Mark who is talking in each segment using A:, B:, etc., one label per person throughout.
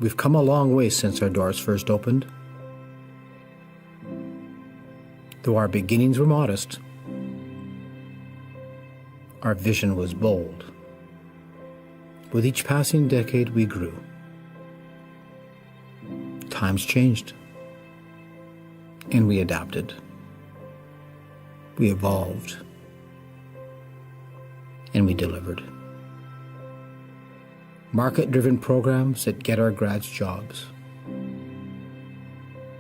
A: We've come a long way since our doors first opened. Though our beginnings were modest, our vision was bold. With each passing decade, we grew. Times changed, and we adapted. We evolved, and we delivered. Market-driven programs that get our grads jobs.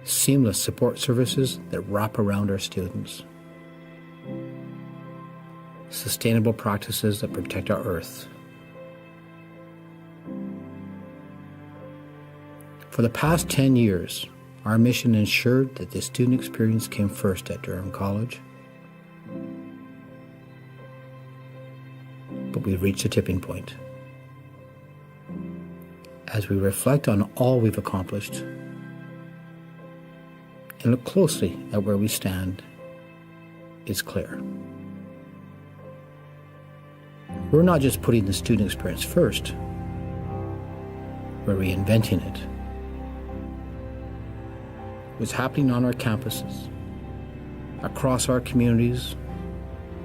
A: Seamless support services that wrap around our students. Sustainable practices that protect our earth. For the past 10 years, our mission ensured that the student experience came first at Durham College. But we've reached a tipping point. As we reflect on all we've accomplished and look closely at where we stand, it's clear. We're not just putting the student experience first, we're reinventing it. What's happening on our campuses, across our communities,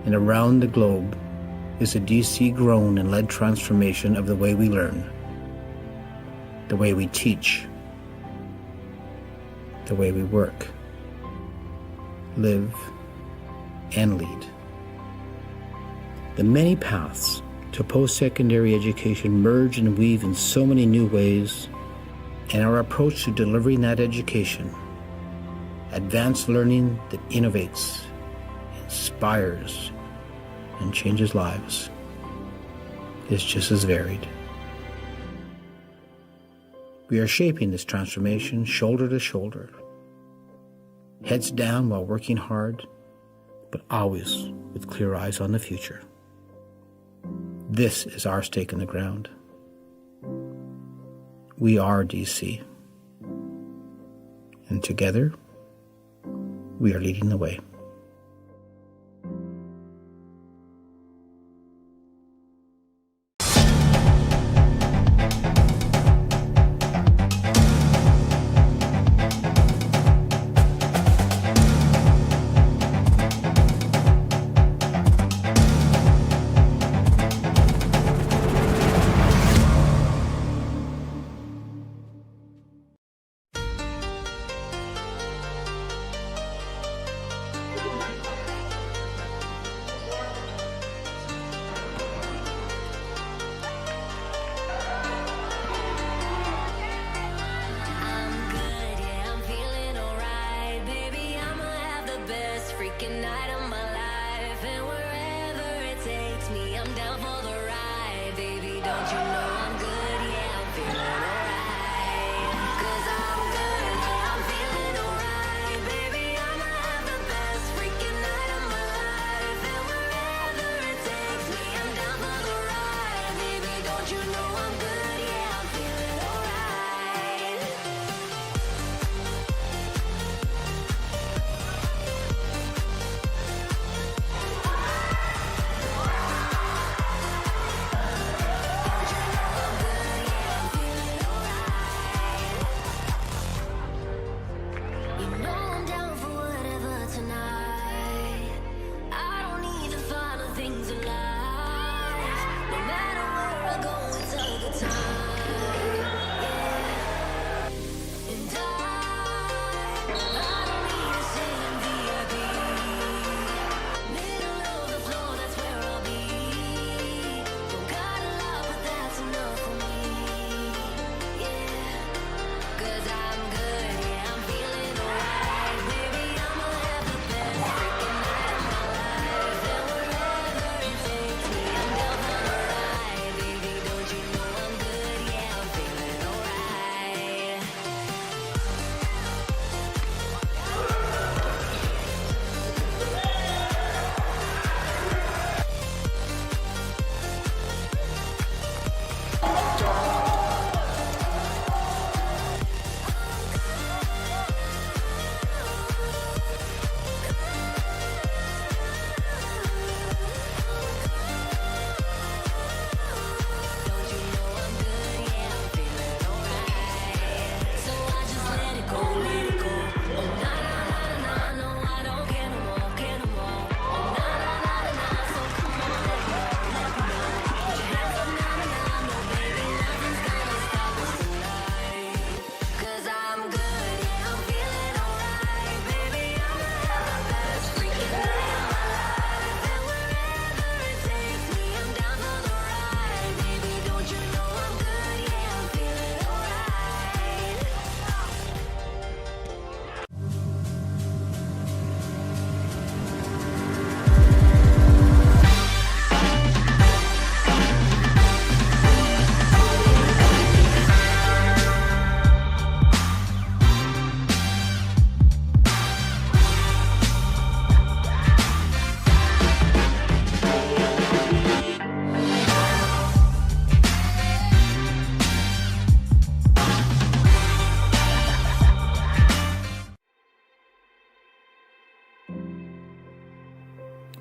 A: and around the globe is a DC-grown and led transformation of the way we learn, the way we teach, the way we work, live, and lead. The many paths to post-secondary education merge and weave in so many new ways, and our approach to delivering that education, advanced learning that innovates, inspires, and changes lives, is just as varied. We are shaping this transformation shoulder to shoulder, heads down while working hard, but always with clear eyes on the future. This is our stake in the ground. We are DC, and together, we are leading the way.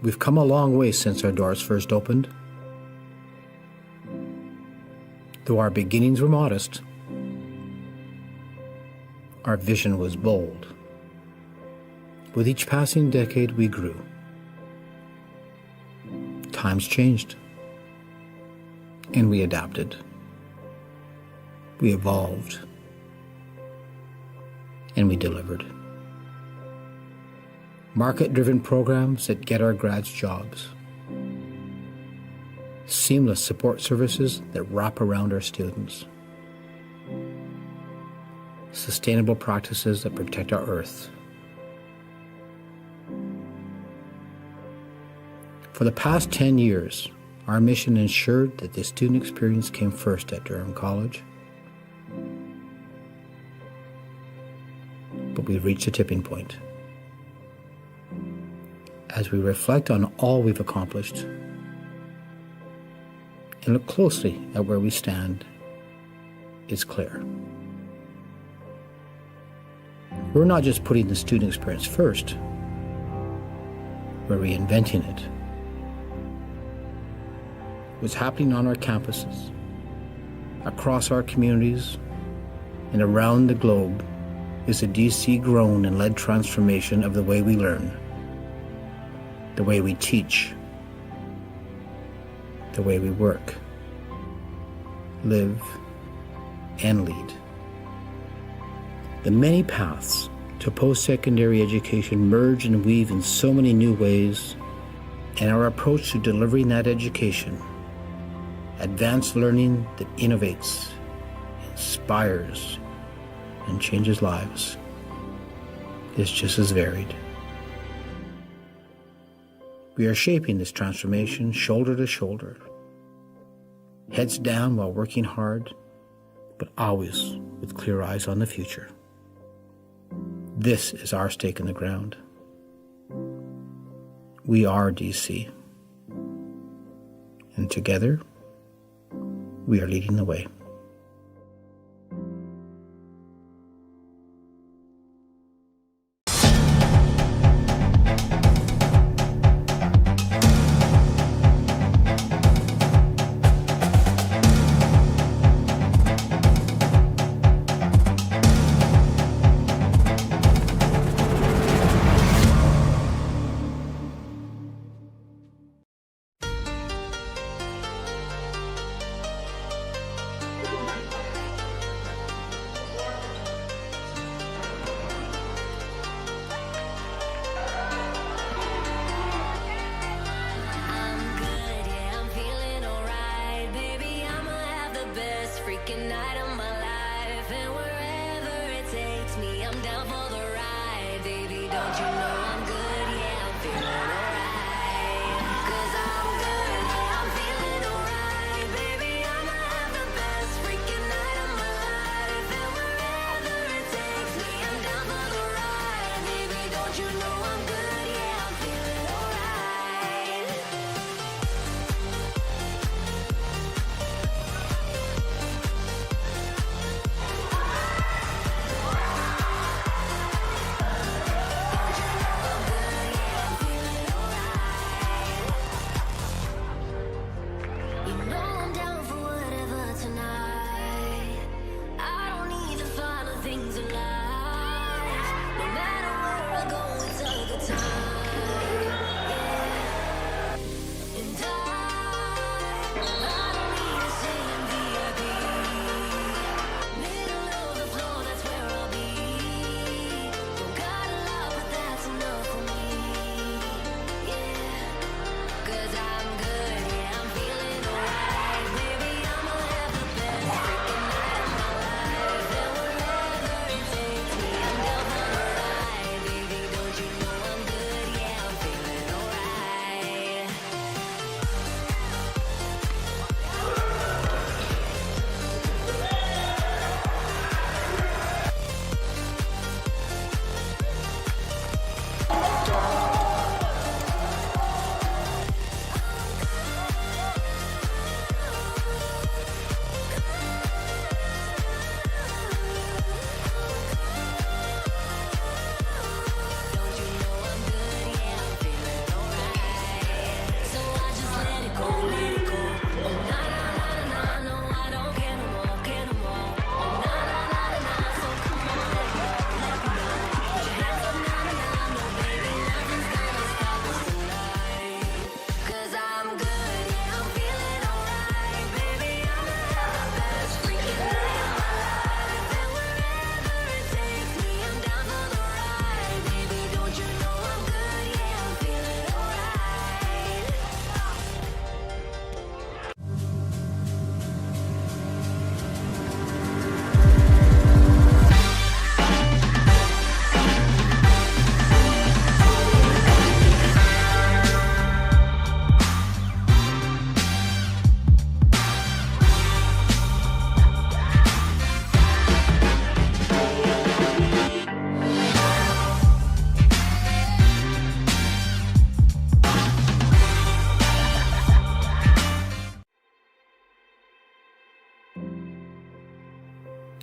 A: We've come a long way since our doors first opened. Though our beginnings were modest, our vision was bold. With each passing decade, we grew. Times changed, and we adapted. We evolved, and we delivered. Market-driven programs that get our grads jobs. Seamless support services that wrap around our students. Sustainable practices that protect our earth. For the past 10 years, our mission ensured that the student experience came first at Durham College. But we've reached a tipping point. As we reflect on all we've accomplished and look closely at where we stand, it's clear. We're not just putting the student experience first, we're reinventing it. What's happening on our campuses, across our communities, and around the globe is a DC-grown and led transformation of the way we learn, the way we teach, the way we work, live, and lead. The many paths to post-secondary education merge and weave in so many new ways, and our approach to delivering that education, advanced learning that innovates, inspires, and changes lives, is just as varied. We are shaping this transformation shoulder to shoulder, heads down while working hard, but always with clear eyes on the future. This is our stake in the ground. We are DC, and together, we are leading the way.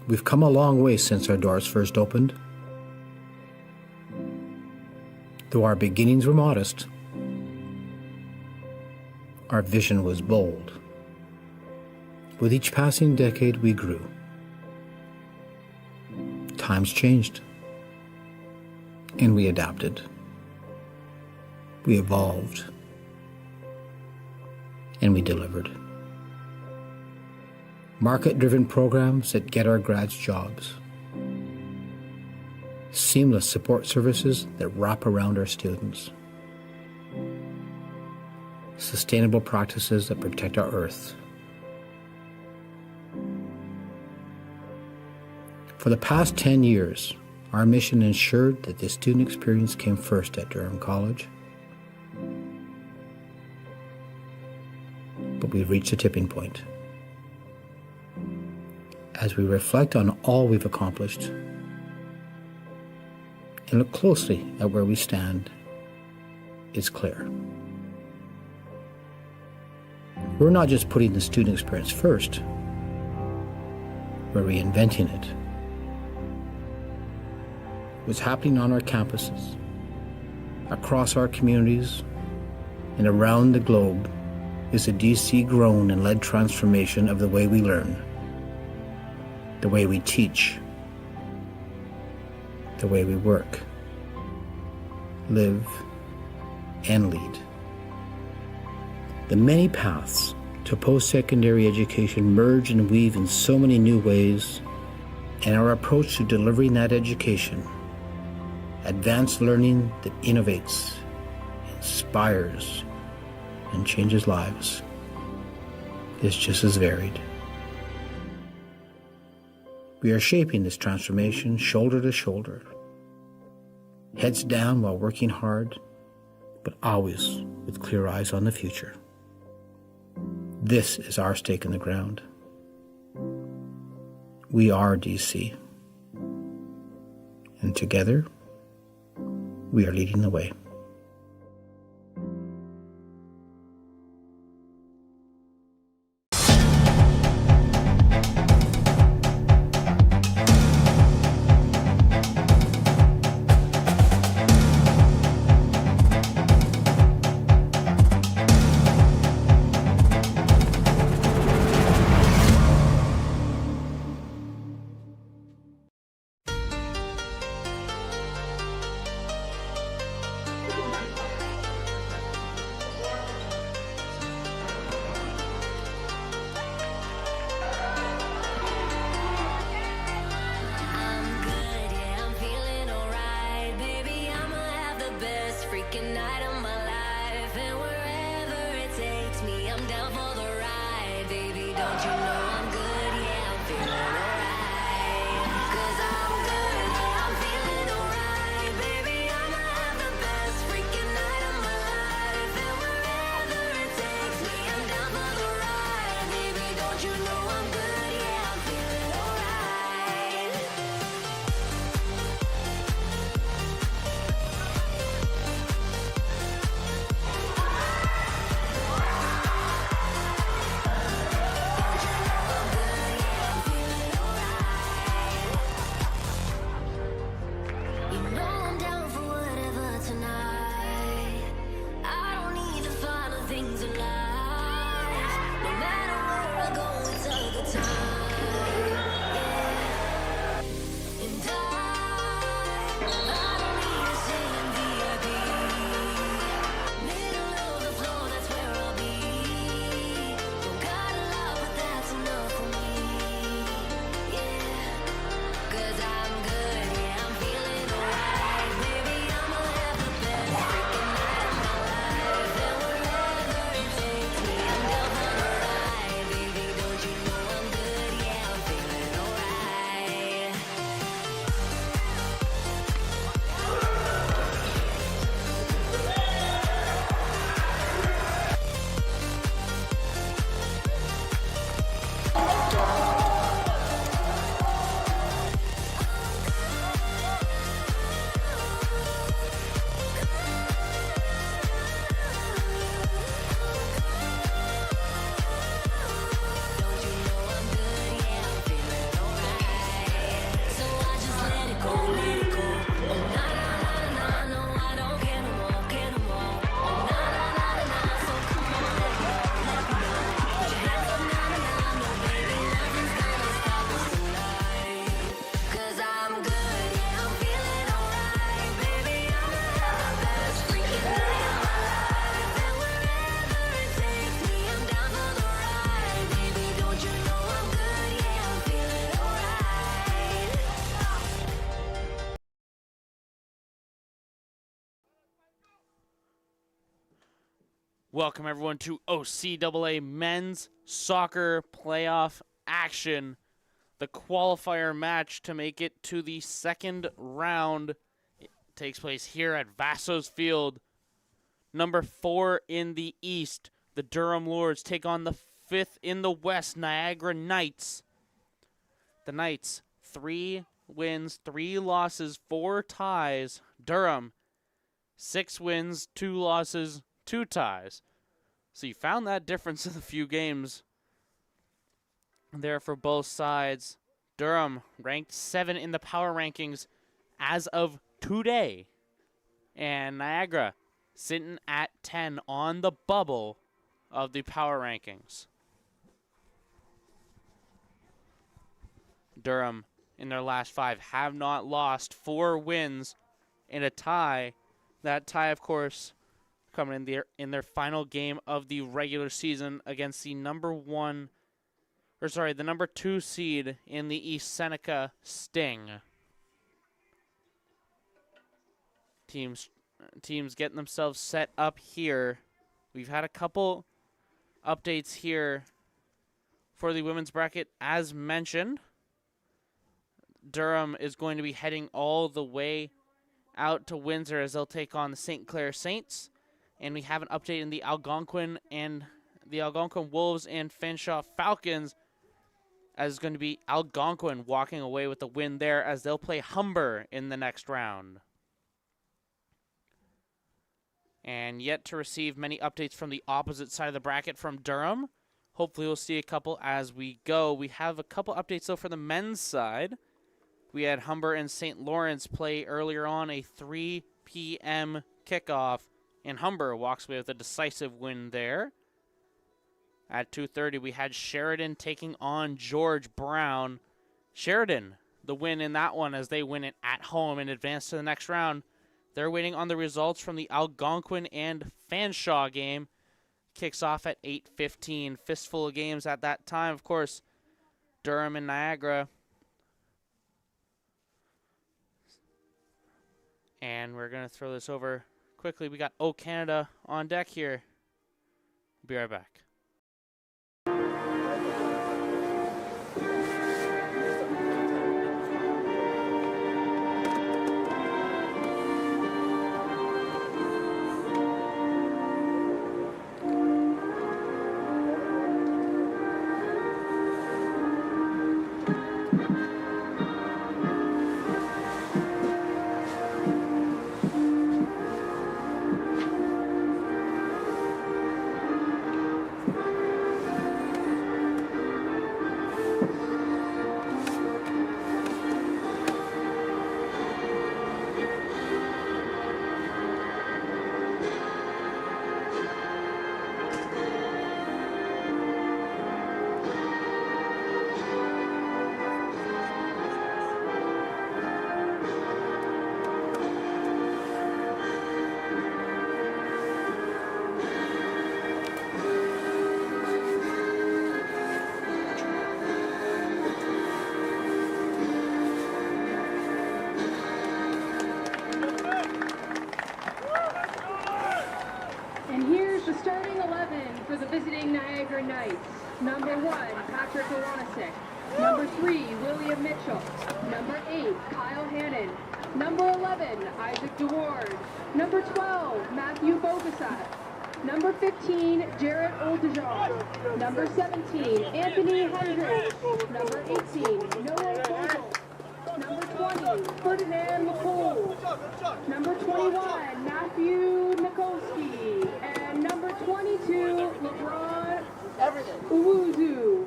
A: We've come a long way since our doors first opened. Though our beginnings were modest, our vision was bold. With each passing decade, we grew. Times changed, and we adapted. We evolved, and we delivered. Market-driven programs that get our grads jobs. Seamless support services that wrap around our students. Sustainable practices that protect our earth. For the past 10 years, our mission ensured that the student experience came first at Durham College. But we've reached a tipping point. As we reflect on all we've accomplished and look closely at where we stand, it's clear. We're not just putting the student experience first, we're reinventing it. What's happening on our campuses, across our communities, and around the globe is a DC-grown and led transformation of the way we learn, the way we teach, the way we work, live, and lead. The many paths to post-secondary education merge and weave in so many new ways, and our approach to delivering that education, advanced learning that innovates, inspires, and changes lives, is just as varied. We are shaping this transformation shoulder to shoulder, heads down while working hard, but always with clear eyes on the future. This is our stake in the ground. We are DC, and together, we are leading the way.
B: Welcome everyone to OCAA men's soccer playoff action. The qualifier match to make it to the second round takes place here at Vassos Field. Number 4 in the East, the Durham Lords take on the 5th in the West, Niagara Knights. The Knights, 3 wins, 3 losses, 4 ties. Durham, 6 wins, 2 losses, 2 ties. So you found that difference in a few games there for both sides. Durham ranked 7 in the power rankings as of today. And Niagara sitting at 10 on the bubble of the power rankings. Durham, in their last 5, have not lost, 4 wins in a tie. That tie, of course, coming in their final game of the regular season against the number 2 seed in the East, Seneca Sting. Teams getting themselves set up here. We've had a couple updates here for the women's bracket. As mentioned, Durham is going to be heading all the way out to Windsor as they'll take on the St. Clair Saints. And we have an update in the Algonquin Wolves and Fanshawe Falcons, as it's going to be Algonquin walking away with the win there as they'll play Humber in the next round. And yet to receive many updates from the opposite side of the bracket from Durham. Hopefully we'll see a couple as we go. We have a couple updates though for the men's side. We had Humber and St. Lawrence play earlier on, a 3 p.m. kickoff. And Humber walks away with a decisive win there. At 2:30, we had Sheridan taking on George Brown. Sheridan, the win in that one as they win it at home and advance to the next round. They're waiting on the results from the Algonquin and Fanshawe game. Kicks off at 8:15. Fistful of games at that time. Of course, Durham and Niagara. And we're going to throw this over quickly. We got O Canada on deck here. Be right back.
C: Number 1, Patrick Iwanisic. Number 3, William Mitchell. Number 8, Kyle Hannon. Number 11, Isaac DeWard. Number 12, Matthew Bogasat. Number 15, Jarrett Oldejon. Number 17, Anthony Hendricks. Number 18, Noah Vogel. Number 20, Ferdinand McColl. Number 21, Matthew Mikulski. And number 22, LeBron Uwuzu.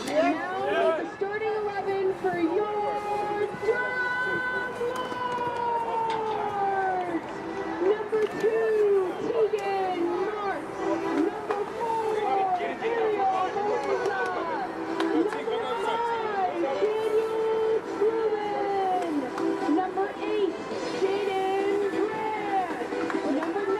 C: And now with the starting 11 for your Durham Lords. Number 2, Tegan Marks. Number 4, Ariel Mosa. Number 5, Daniel Truman. Number 8, Jaden Grant. Number 9,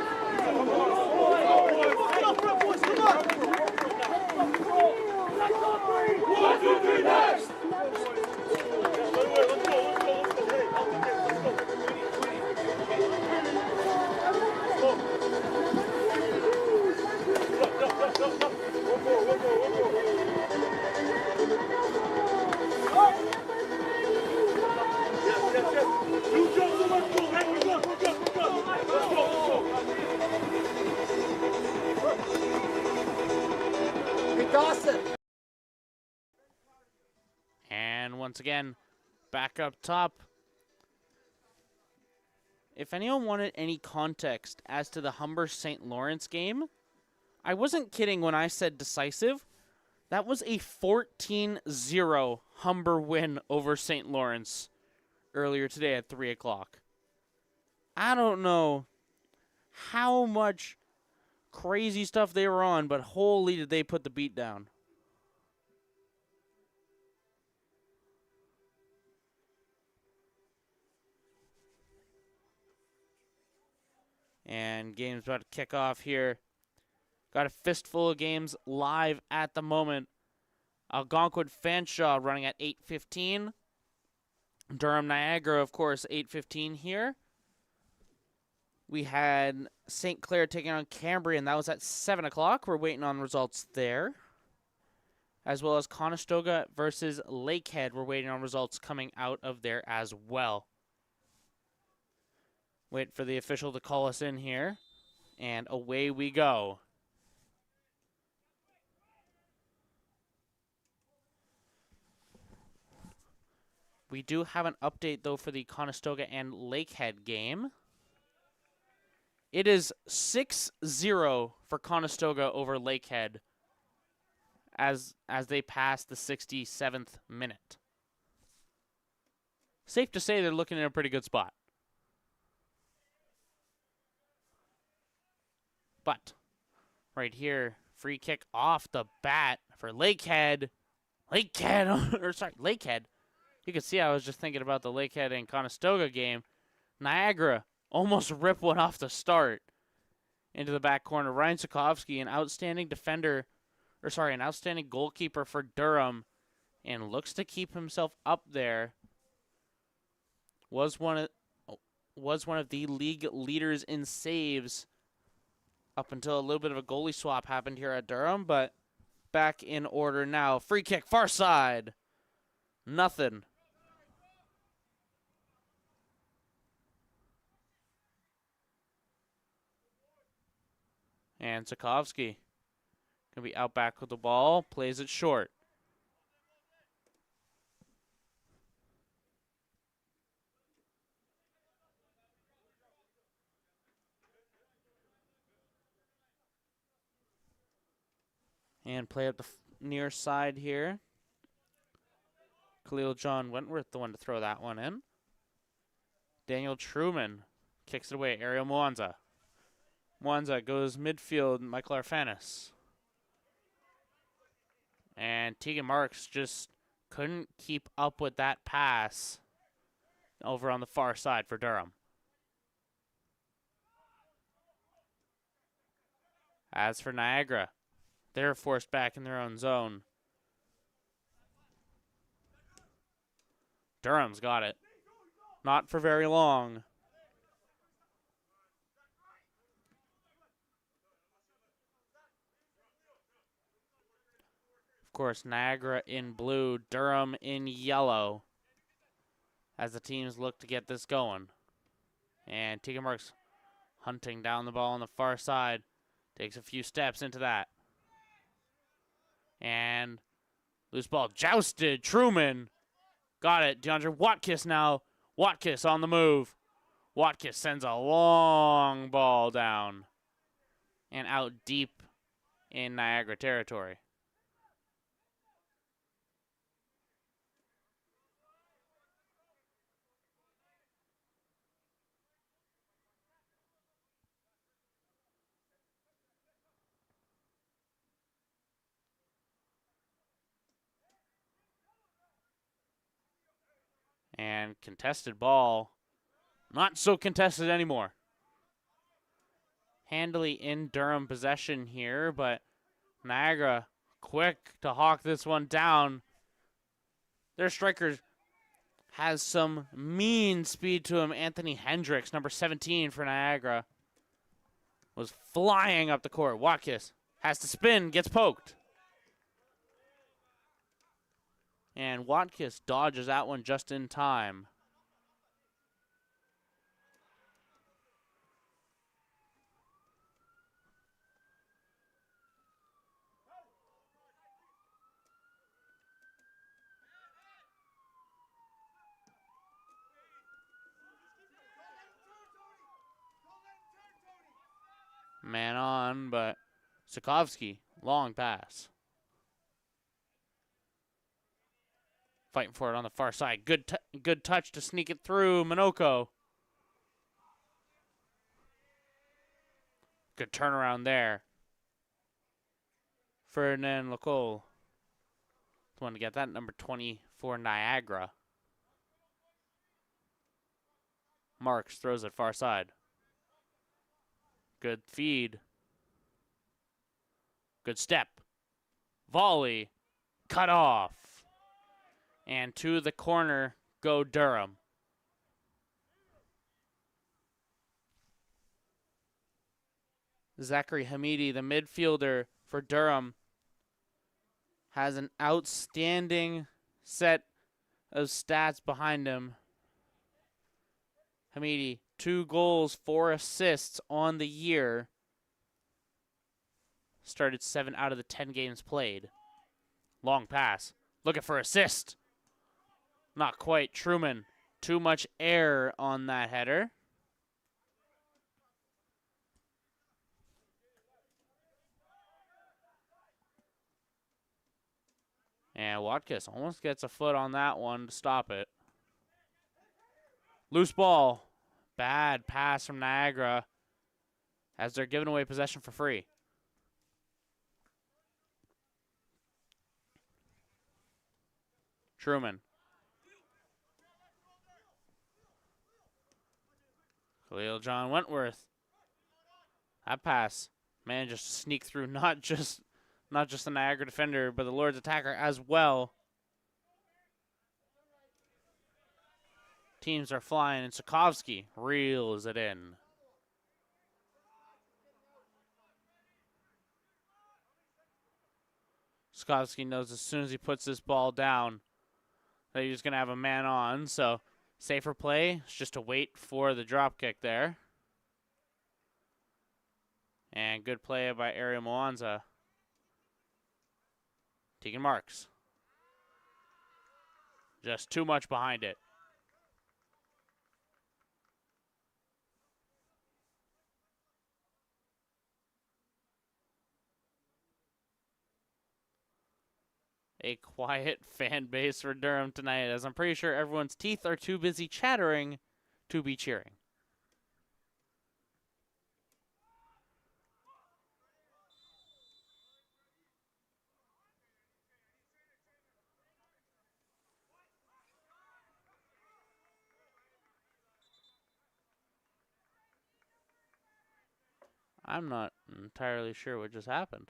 B: And once again, back up top. If anyone wanted any context as to the Humber St. Lawrence game, I wasn't kidding when I said decisive. That was a 14-0 Humber win over St. Lawrence earlier today at 3 o'clock. I don't know how much crazy stuff they were on, but holy did they put the beat down. And game's about to kick off here. Got a fistful of games live at the moment. Algonquin Fanshawe running at 8:15. Durham Niagara, of course, 8:15 here. We had St. Clair taking on Cambrian. That was at 7 o'clock. We're waiting on results there. As well as Conestoga versus Lakehead. We're waiting on results coming out of there as well. Wait for the official to call us in here. And away we go. We do have an update, though, for the Conestoga and Lakehead game. It is 6-0 for Conestoga over Lakehead as they pass the 67th minute. Safe to say they're looking in a pretty good spot. But right here, free kick off the bat for Lakehead. Lakehead. You can see I was just thinking about the Lakehead and Conestoga game. Niagara almost ripped one off the start into the back corner. Ryan Sokovsky, an outstanding goalkeeper for Durham, and looks to keep himself up there. Was one of the league leaders in saves up until a little bit of a goalie swap happened here at Durham, but back in order now. Free kick, far side. Nothing. And Sokovsky going to be out back with the ball. Plays it short. And play up the near side here. Khalil John Wentworth, the one to throw that one in. Daniel Truman kicks it away. Ariel Mwanza. Mwanza goes midfield, Michael Arfanis. And Tegan Marks just couldn't keep up with that pass over on the far side for Durham. As for Niagara, they're forced back in their own zone. Durham's got it. Not for very long. Of course, Niagara in blue, Durham in yellow as the teams look to get this going. And Tegan Marks hunting down the ball on the far side. Takes a few steps into that. And loose ball jousted. Truman got it. DeAndre Watkiss now. Watkiss on the move. Watkiss sends a long ball down and out deep in Niagara territory. And contested ball. Not so contested anymore. Handily in Durham possession here, but Niagara quick to hawk this one down. Their striker has some mean speed to him. Anthony Hendricks, number 17 for Niagara, was flying up the court. Watkis has to spin, gets poked. And Watkis dodges that one just in time. run, but Sokovsky, long pass. Fighting for it on the far side. Good touch to sneak it through. Minoko. Good turnaround there. Ferdinand Lacole. The one to get that, number 20 for Niagara. Marks throws it far side. Good feed. Good step. Volley. Cut off. And to the corner go Durham. Zachary Hamidi, the midfielder for Durham, has an outstanding set of stats behind him. Hamidi, 2 goals, 4 assists on the year. Started 7 out of the 10 games played. Long pass. Looking for assist. Not quite. Truman. Too much air on that header. And Watkins almost gets a foot on that one to stop it. Loose ball. Bad pass from Niagara as they're giving away possession for free. Truman. Khalil John Wentworth. That pass managed to sneak through not just the Niagara defender, but the Lord's attacker as well. Teams are flying, and Sokovsky reels it in. Sokovsky knows as soon as he puts this ball down that he's going to have a man on, so safer play is just to wait for the drop kick there. And good play by Ariel Moanza. Tegan Marks. Just too much behind it. A quiet fan base for Durham tonight, as I'm pretty sure everyone's teeth are too busy chattering to be cheering. I'm not entirely sure what just happened.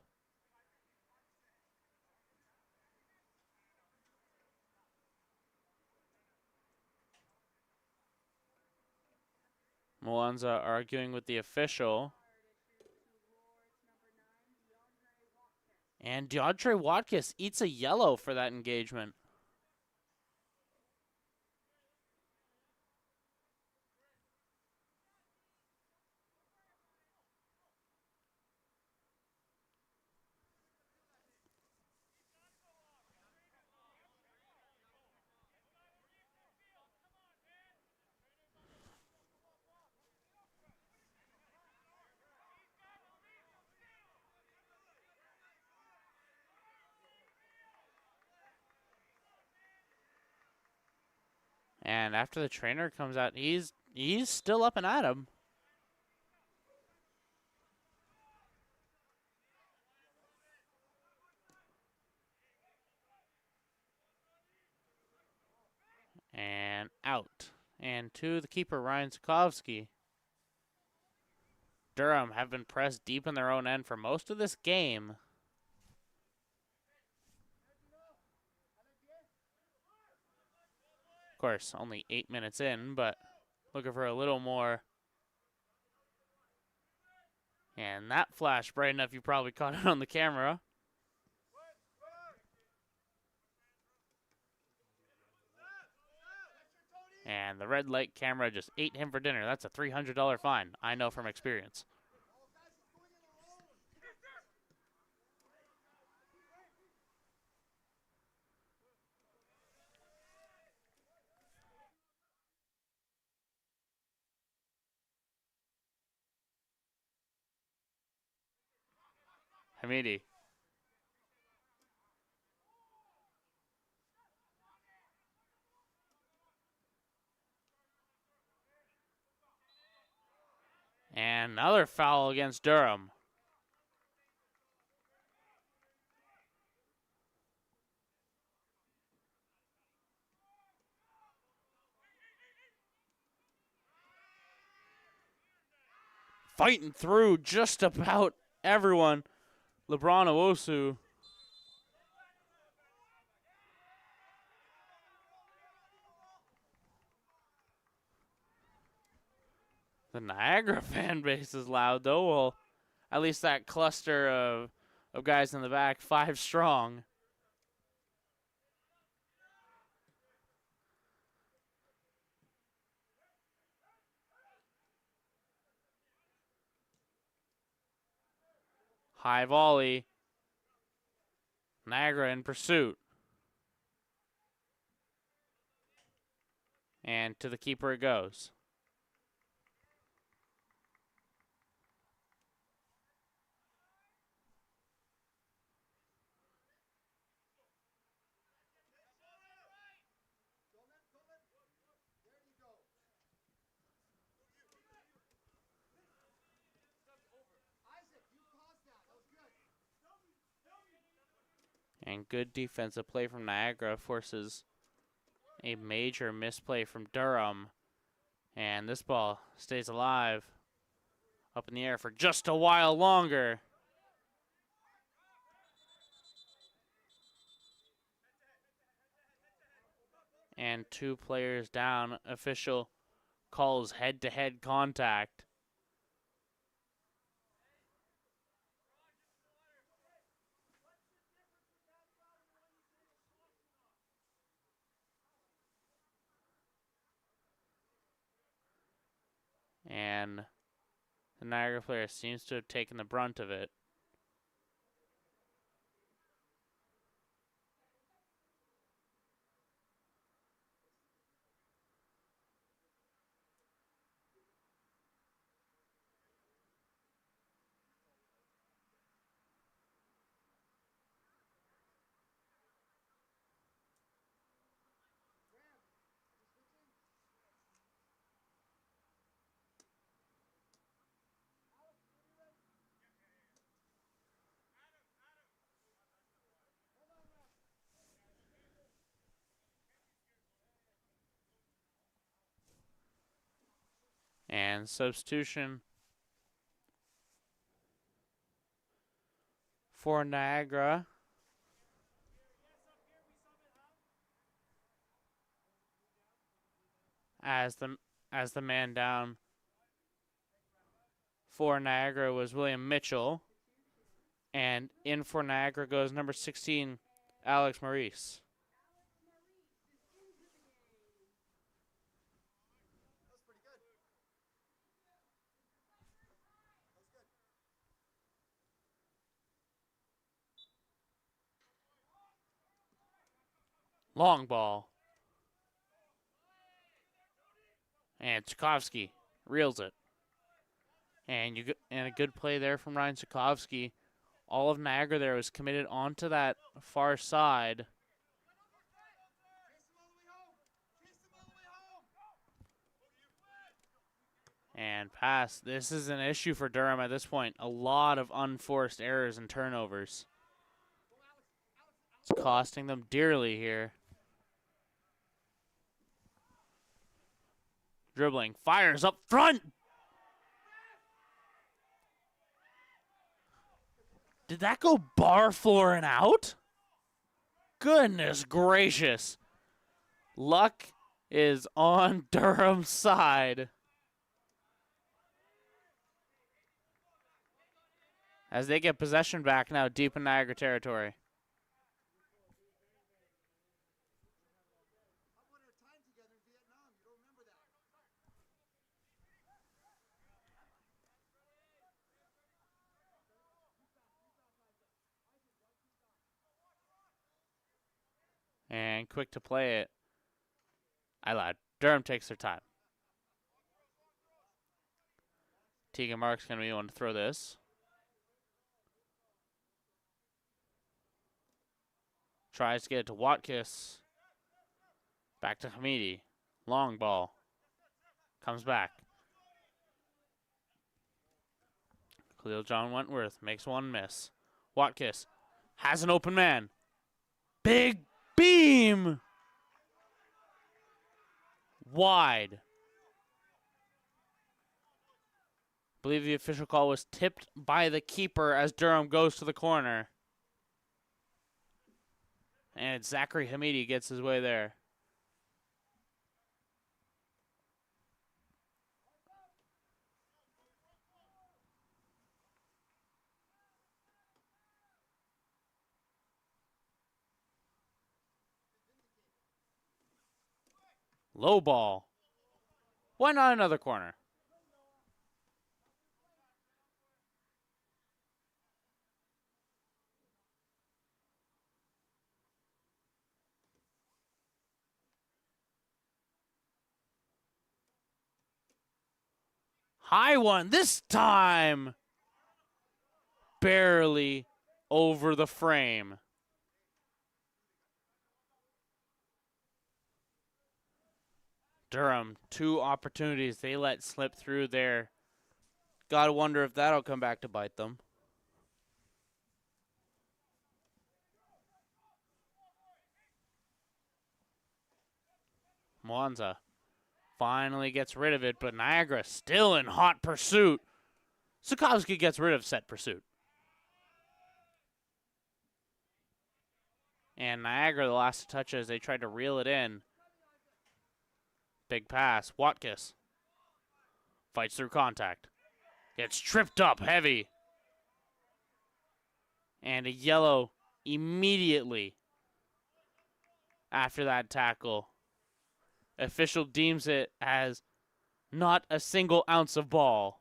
B: Moanza arguing with the official. And DeAndre Watkins eats a yellow for that engagement. And after the trainer comes out, he's still up and at him. And out. And to the keeper, Ryan Sokovsky. Durham have been pressed deep in their own end for most of this game. Of course, only 8 minutes in, but looking for a little more. And that flashed bright enough you probably caught it on the camera. And the red light camera just ate him for dinner. That's a $300 fine. I know from experience. Hamidi. And another foul against Durham. Fighting through just about everyone. LeBron Owosu. The Niagara fan base is loud, though. Well, at least that cluster of guys in the back, 5 strong. High volley. Niagara in pursuit. And to the keeper it goes. And good defensive play from Niagara forces a major misplay from Durham. And this ball stays alive up in the air for just a while longer. And 2 players down. Official calls head-to-head contact. And the Niagara player seems to have taken the brunt of it. And substitution for Niagara. As the man down for Niagara was William Mitchell. And in for Niagara goes number 16, Alex Maurice. Long ball. And Tchaikovsky reels it. And a good play there from Ryan Tchaikovsky. All of Niagara there was committed onto that far side. And pass. This is an issue for Durham at this point. A lot of unforced errors and turnovers. It's costing them dearly here. Dribbling. Fires up front. Did that go bar, floor, and out? Goodness gracious. Luck is on Durham's side. As they get possession back now deep in Niagara territory. And quick to play it. I lied. Durham takes their time. Tegan Mark's going to be the one to throw this. Tries to get it to Watkis. Back to Hamidi. Long ball. Comes back. Khalil John Wentworth makes one miss. Watkis has an open man. Big beam! Wide. I believe the official call was tipped by the keeper as Durham goes to the corner. And Zachary Hamidi gets his way there. Low ball. Why not another corner? High one this time. Barely over the frame. Durham, 2 opportunities they let slip through there. Gotta wonder if that'll come back to bite them. Mwanza finally gets rid of it, but Niagara still in hot pursuit. Sukowski gets rid of set pursuit. And Niagara, the last touches, they tried to reel it in. Big pass. Watkis fights through contact. Gets tripped up heavy. And a yellow immediately after that tackle. Official deems it as not a single ounce of ball.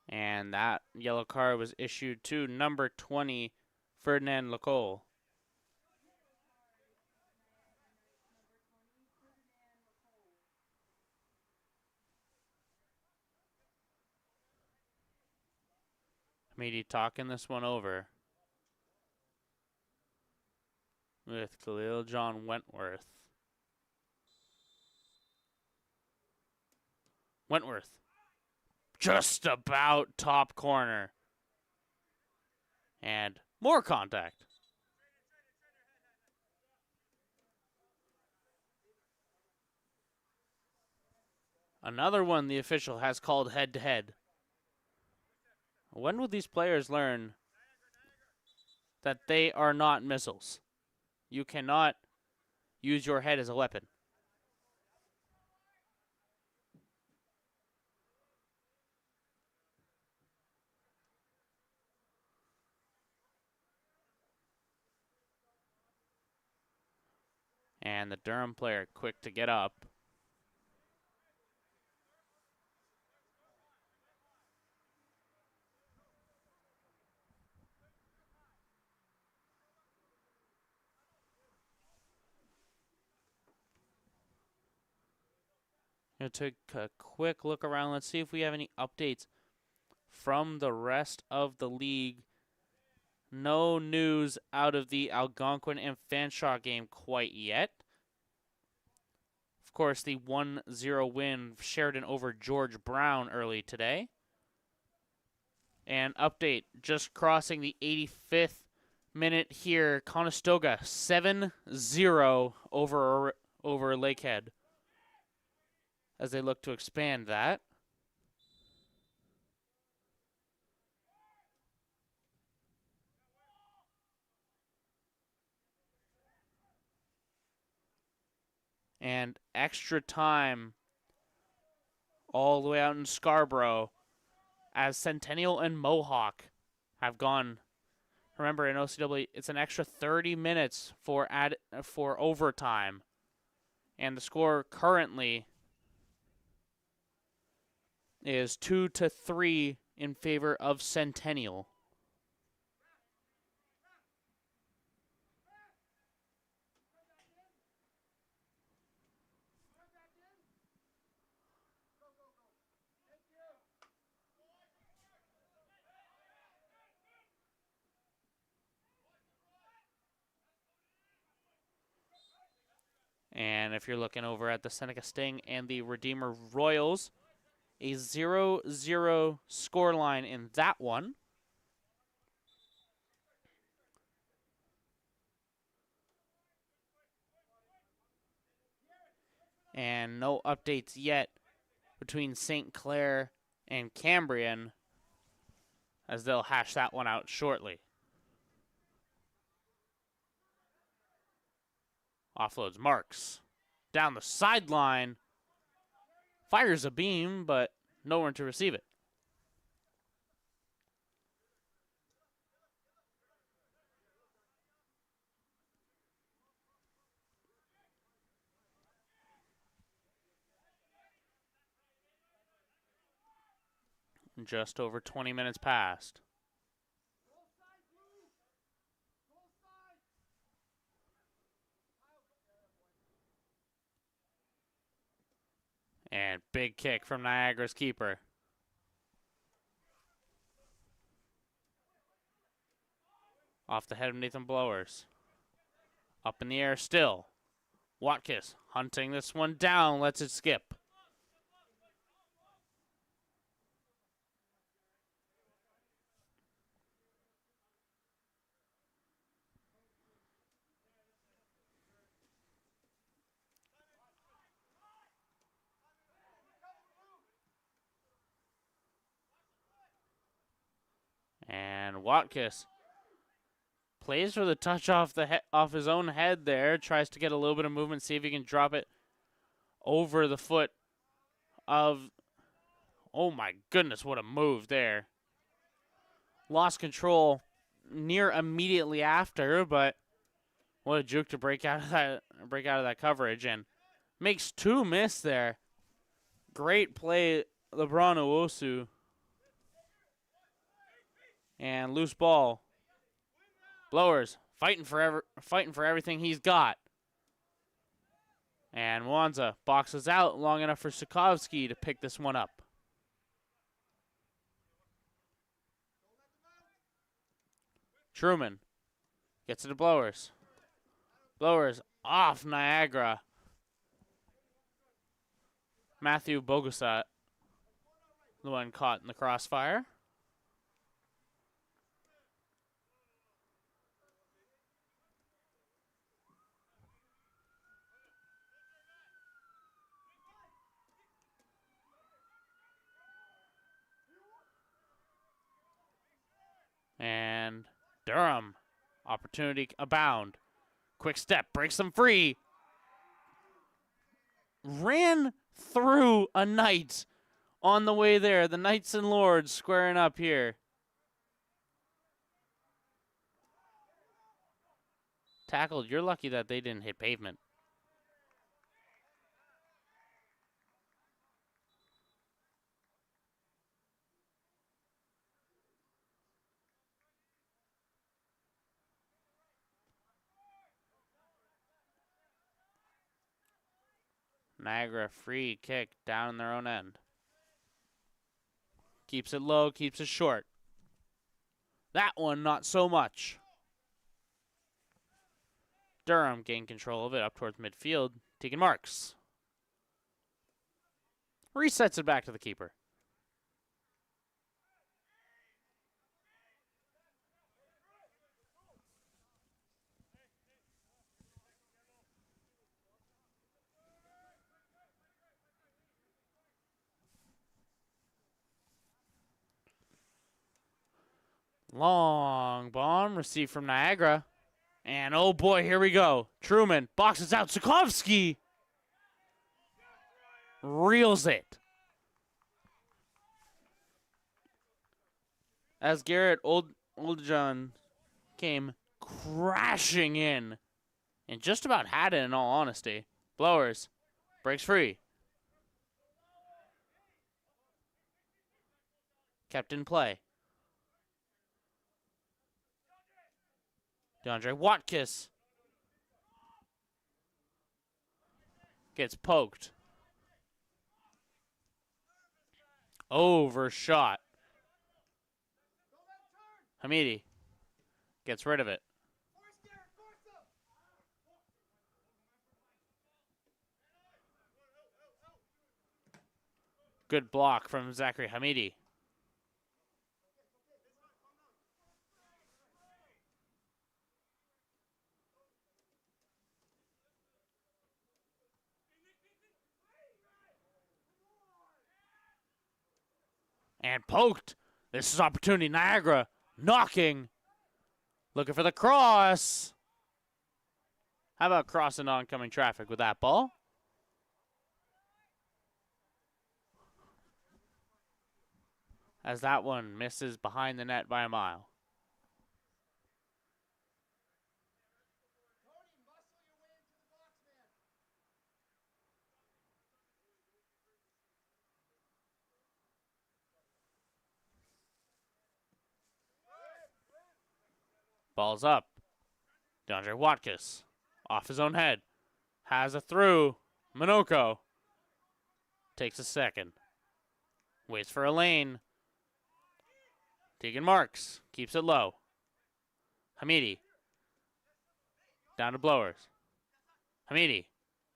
B: And that yellow card was issued to number 20, Ferdinand Lacole. Hamidi talking this one over with Khalil John Wentworth. Wentworth. Just about top corner. And more contact. Another one the official has called head-to-head. When will these players learn that they are not missiles? You cannot use your head as a weapon. And the Durham player quick to get up. Going to take a quick look around. Let's see if we have any updates from the rest of the league. No news out of the Algonquin and Fanshawe game quite yet. Of course, the 1-0 win Sheridan over George Brown early today. And update, just crossing the 85th minute here, Conestoga 7-0 over Lakehead as they look to expand that. And extra time all the way out in Scarborough as Centennial and Mohawk have gone. Remember, in OCAA, it's an extra 30 minutes for overtime. And the score currently is 2-3 in favor of Centennial. And if you're looking over at the Seneca Sting and the Redeemer Royals, a 0-0 scoreline in that one. And no updates yet between St. Clair and Cambrian, as they'll hash that one out shortly. Offloads Marks. Down the sideline. Fires a beam, but no one to receive it. Just over 20 minutes passed. And big kick from Niagara's keeper. Off the head of Nathan Blowers. Up in the air still. Watkis hunting this one down, lets it skip. And Watkis plays for the touch off his own head there. Tries to get a little bit of movement, see if he can drop it over the foot of... Oh my goodness, what a move there. Lost control near immediately after, but what a juke to break out of that coverage, and makes two miss there. Great play, LeBron Owosu. And loose ball. Blowers fighting for everything he's got. And Mwanza boxes out long enough for Sukovsky to pick this one up. Truman gets it to Blowers. Blowers off Niagara. Matthew Bogusat, the one caught in the crossfire. And Durham, opportunity abound. Quick step, breaks them free. Ran through a knight on the way there. The Knights and Lords squaring up here. Tackled, you're lucky that they didn't hit pavement. Niagara free kick down in their own end. Keeps it low, keeps it short. That one, not so much. Durham gained control of it up towards midfield. Tegan Marks. Resets it back to the keeper. Long bomb received from Niagara. And oh boy, here we go. Truman boxes out Sukovsky. Reels it. As Garrett Oldjohn came crashing in. And just about had it in all honesty. Blowers breaks free. Kept in play. DeAndre Watkis gets poked. Overshot. Hamidi gets rid of it. Good block from Zachary Hamidi. And poked. This is opportunity. Niagara knocking. Looking for the cross. How about crossing oncoming traffic with that ball? As that one misses behind the net by a mile. Ball's up. DeAndre Watkiss off his own head. Has a through. Minoko takes a second. Waits for a lane. Tegan Marks keeps it low. Hamidi down to Blowers. Hamidi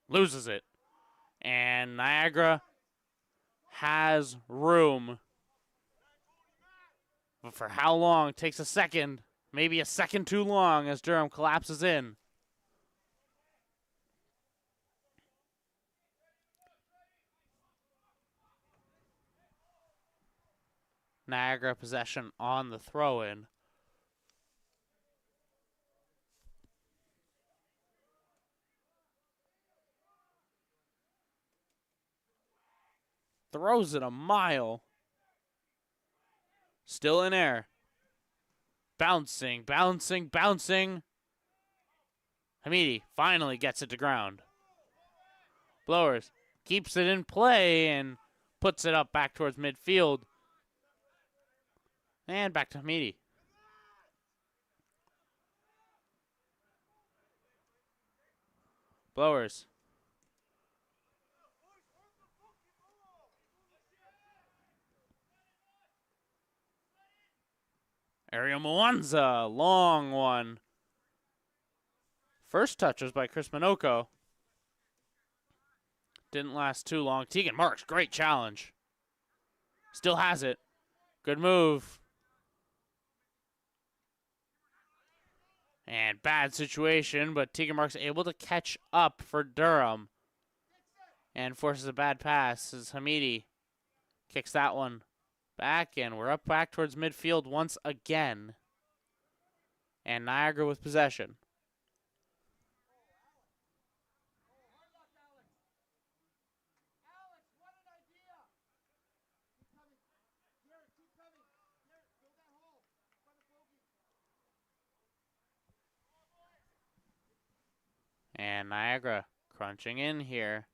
B: loses it. And Niagara has room. But for how long? Takes a second. Maybe a second too long as Durham collapses in. Niagara possession on the throw-in. Throws it a mile. Still in air. Bouncing, bouncing, bouncing. Hamidi finally gets it to ground. Blowers keeps it in play and puts it up back towards midfield. And back to Hamidi. Blowers. Ariel Mwanza, long one. First touch was by Chris Minoko. Didn't last too long. Tegan Marks, great challenge. Still has it. Good move. And bad situation, but Tegan Marks able to catch up for Durham. And forces a bad pass as Hamidi kicks that one back, and we're up back towards midfield once again. And Niagara with possession. And Niagara crunching in here.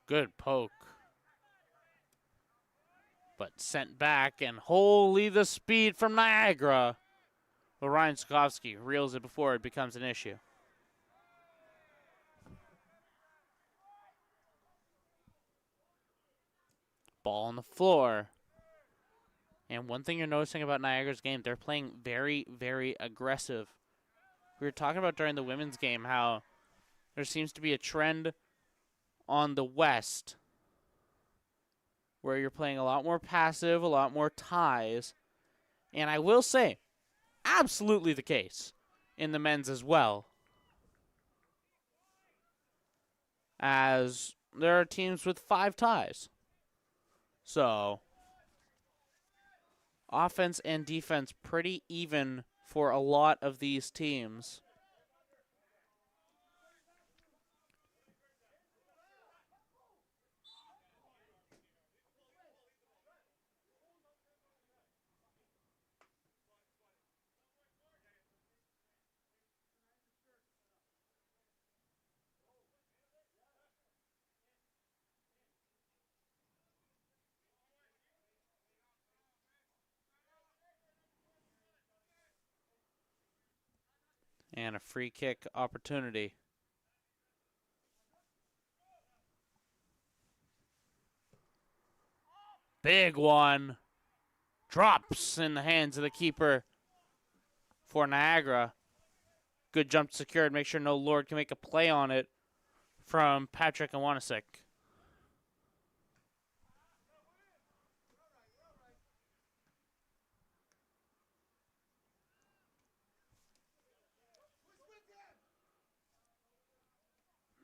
B: Good poke. But sent back, and holy the speed from Niagara. But Ryan Skovsky reels it before it becomes an issue. Ball on the floor. And one thing you're noticing about Niagara's game, they're playing very, very aggressive. We were talking about during the women's game how there seems to be a trend on the West where you're playing a lot more passive, a lot more ties. And I will say, absolutely the case in the men's as well. As there are teams with 5 ties. So, offense and defense pretty even for a lot of these teams. And a free kick opportunity. Big one. Drops in the hands of the keeper for Niagara. Good jump secured. Make sure no Lord can make a play on it from Patrick Iwanisic.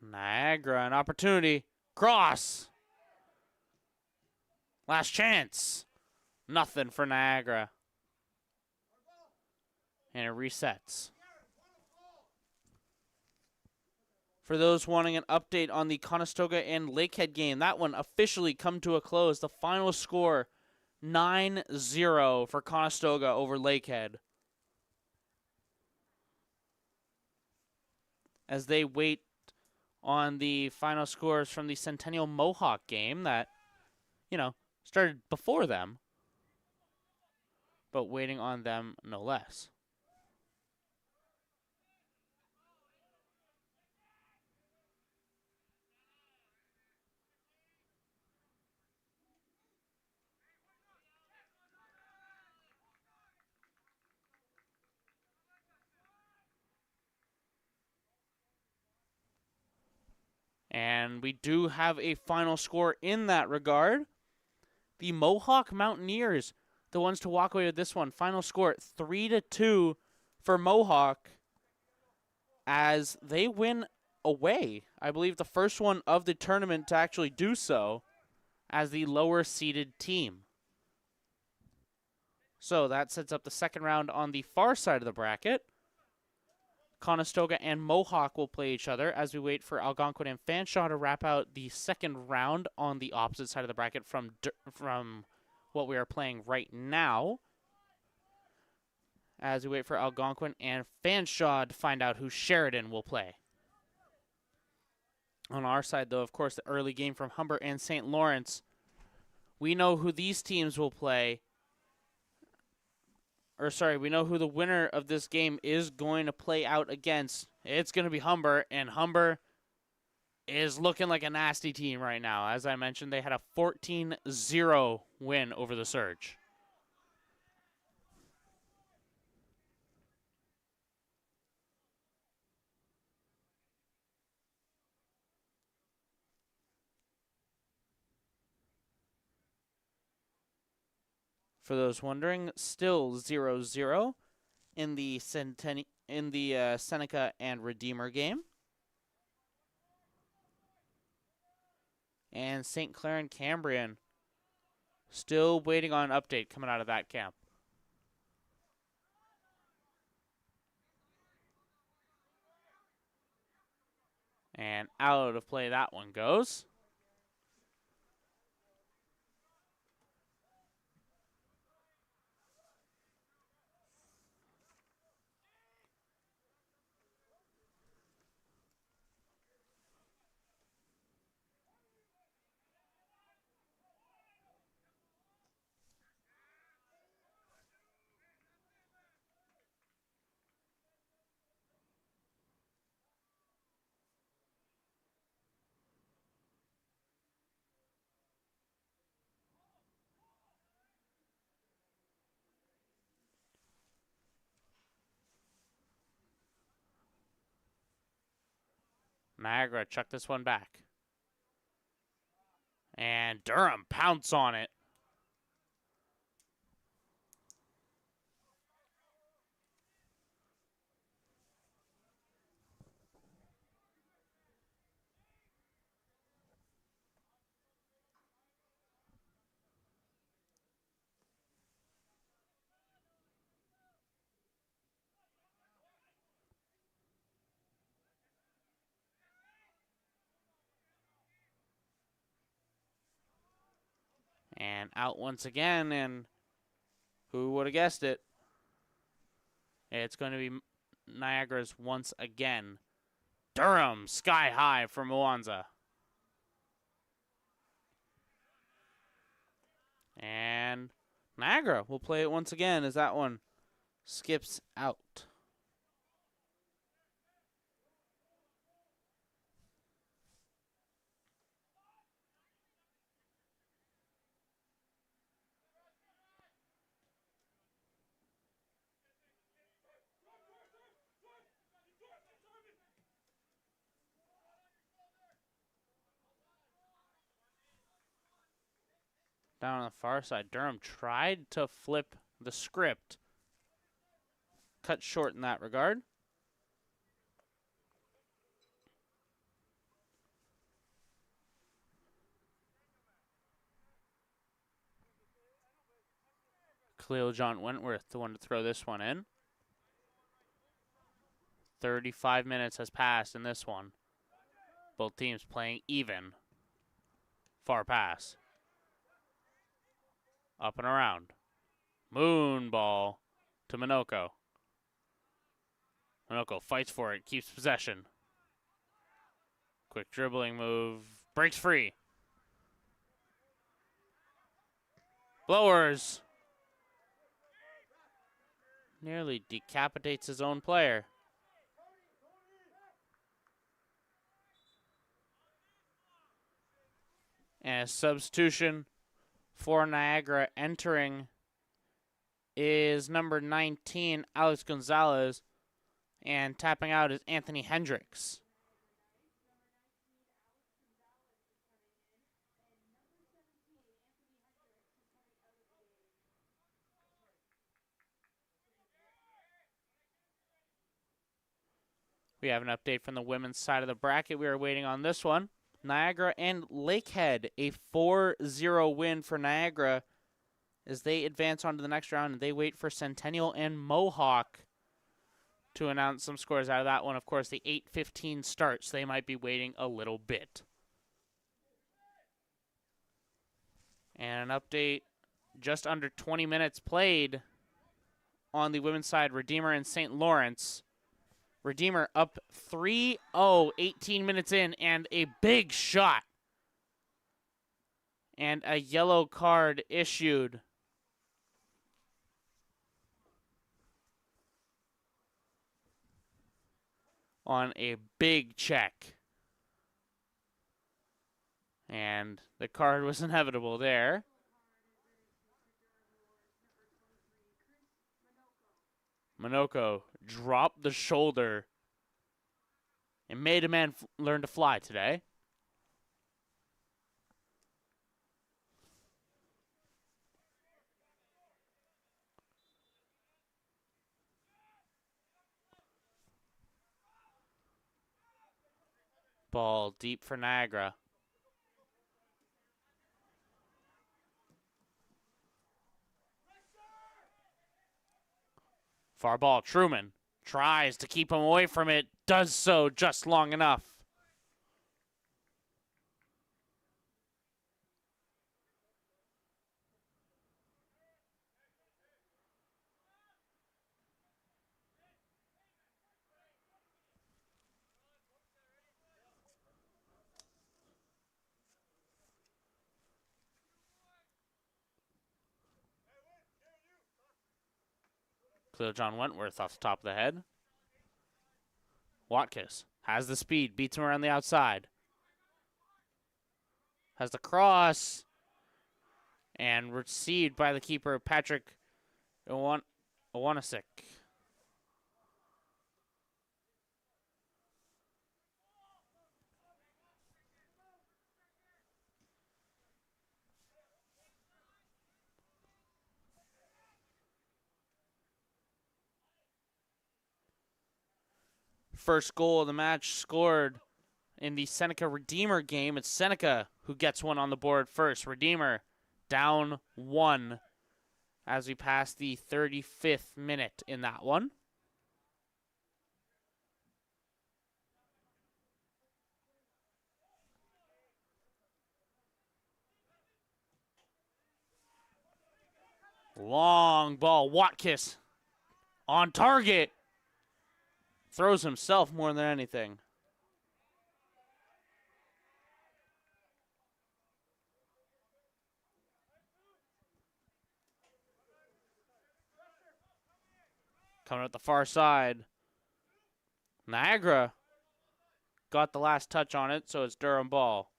B: Niagara, an opportunity. Cross. Last chance. Nothing for Niagara. And it resets. For those wanting an update on the Conestoga and Lakehead game, that one officially come to a close. The final score, 9-0 for Conestoga over Lakehead. As they wait on the final scores from the Centennial Mohawk game that, started before them, but waiting on them no less. And we do have a final score in that regard. The Mohawk Mountaineers, the ones to walk away with this one. Final score 3-2 for Mohawk as they win away. I believe the first one of the tournament to actually do so as the lower seeded team. So that sets up the second round on the far side of the bracket. Conestoga and Mohawk will play each other as we wait for Algonquin and Fanshawe to wrap out the second round on the opposite side of the bracket from what we are playing right now. As we wait for Algonquin and Fanshawe to find out who Sheridan will play. On our side, though, of course, the early game from Humber and St. Lawrence. We know who these teams will play. We know who the winner of this game is going to play out against. It's going to be Humber, and Humber is looking like a nasty team right now. As I mentioned, they had a 14-0 win over the Surge. For those wondering, still 0-0 in the Seneca and Redeemer game. And St. Clair and Cambrian still waiting on an update coming out of that camp. And out of play that one goes. Niagara chuck this one back. And Durham pounce on it. And out once again, and who would have guessed it? It's going to be Niagara's once again. Durham, sky high for Mwanza. And Niagara will play it once again as that one skips out. Down on the far side, Durham tried to flip the script. Cut short in that regard. Khalil John Wentworth, the one to throw this one in. 35 minutes has passed in this one. Both teams playing even. Far pass. Up and around. Moon ball to Minoko. Minoko fights for it, keeps possession. Quick dribbling move. Breaks free. Blowers. Nearly decapitates his own player. And a substitution for Niagara entering is number 19, Alex Gonzalez, and tapping out is Anthony Hendricks. We have an update from the women's side of the bracket. We are waiting on this one. Niagara and Lakehead, a 4-0 win for Niagara as they advance on to the next round, and they wait for Centennial and Mohawk to announce some scores out of that one. Of course, the 8:15 start, so they might be waiting a little bit. And an update, just under 20 minutes played on the women's side, Redeemer and St. Lawrence. Redeemer up 3-0, 18 minutes in, and a big shot. And a yellow card issued. On a big check. And the card was inevitable there. Minoko dropped the shoulder and made a man learn to fly today. Ball deep for Niagara. Far ball, Truman tries to keep him away from it, does so just long enough. Cleo John Wentworth off the top of the head. Watkis has the speed, beats him around the outside. Has the cross. And received by the keeper, Patrick Iwanasik. First goal of the match scored in the Seneca Redeemer game. It's Seneca who gets one on the board first. Redeemer down 1 as we pass the 35th minute in that one. Long ball, Watkis on target. Throws himself more than anything. Coming at the far side. Niagara got the last touch on it, so it's Durham ball.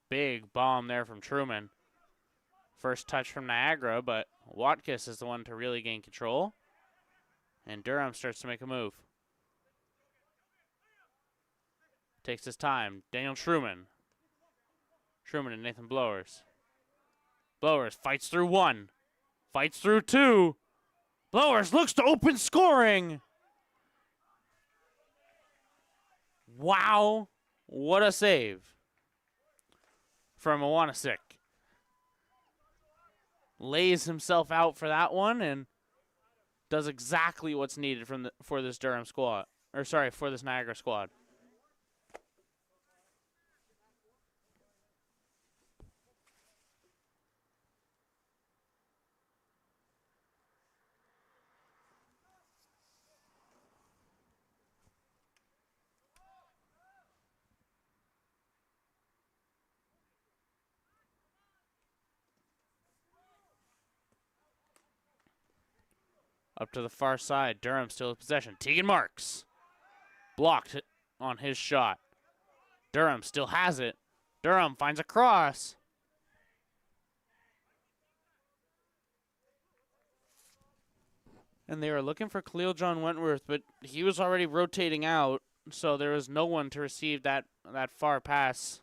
B: big bomb there from Truman. First touch from Niagara, but Watkiss is the one to really gain control. And Durham starts to make a move. Takes his time. Daniel Truman. Truman and Nathan Blowers. Blowers fights through one. Fights through two. Blowers looks to open scoring. Wow. What a save from Iwanisic. Lays himself out for that one and does exactly what's needed for this Durham squad. Or sorry, for this Niagara squad. Up to the far side. Durham still in possession. Tegan Marks. Blocked on his shot. Durham still has it. Durham finds a cross. And they were looking for Khalil John Wentworth, but he was already rotating out, so there was no one to receive that far pass.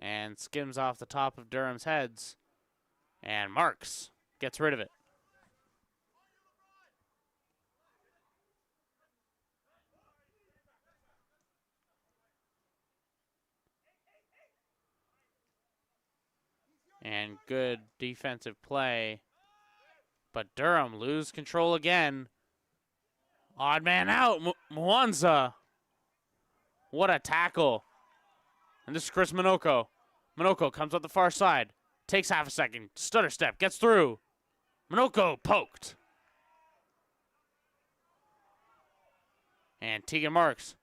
B: And skims off the top of Durham's heads. And Marks gets rid of it. And good defensive play. But Durham lose control again. Odd man out. Mwanza. What a tackle. And this is Chris Minoko. Minoko comes up the far side. Takes half a second. Stutter step. Gets through. Minoko poked. And Tegan Marks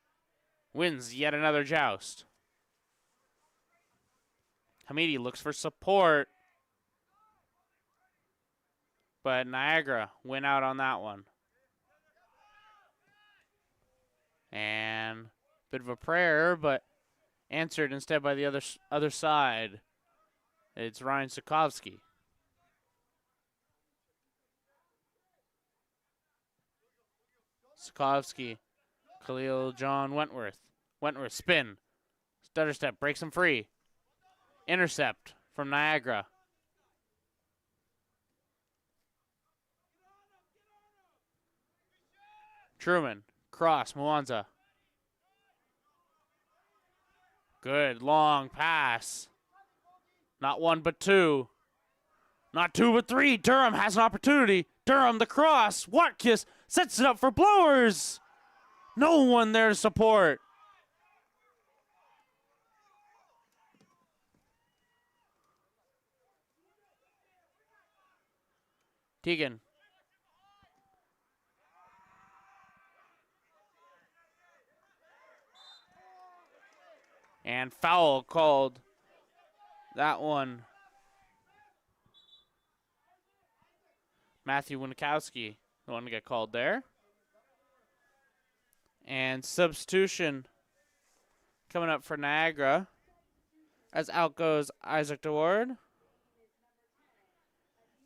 B: wins yet another joust. Hamidi looks for support. But Niagara went out on that one. And bit of a prayer, but answered instead by the other side. It's Ryan Sokovsky. Sokovsky, Khalil John Wentworth. Wentworth spin. Stutter step, breaks him free. Intercept from Niagara. Truman, cross, Mwanza. Good long pass. Not one, but two. Not two, but three. Durham has an opportunity. Durham, the cross. Watkiss sets it up for Blowers. No one there to support. Tegan. And foul called. That one. Matthew Winikowski, the one to get called there. And substitution coming up for Niagara. As out goes Isaac DeWard.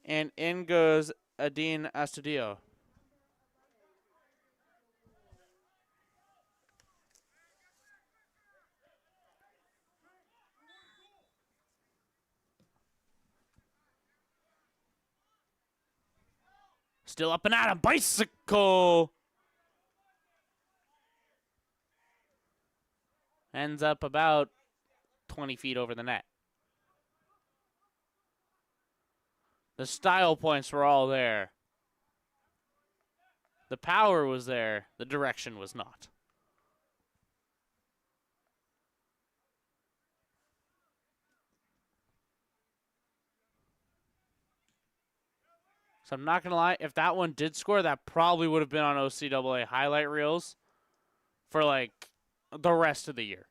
B: And in goes Adine Astudio. Still up and at him. Bicycle. Ends up about 20 feet over the net. The style points were all there. The power was there. The direction was not. So I'm not going to lie, if that one did score, that probably would have been on OCAA highlight reels for like the rest of the year.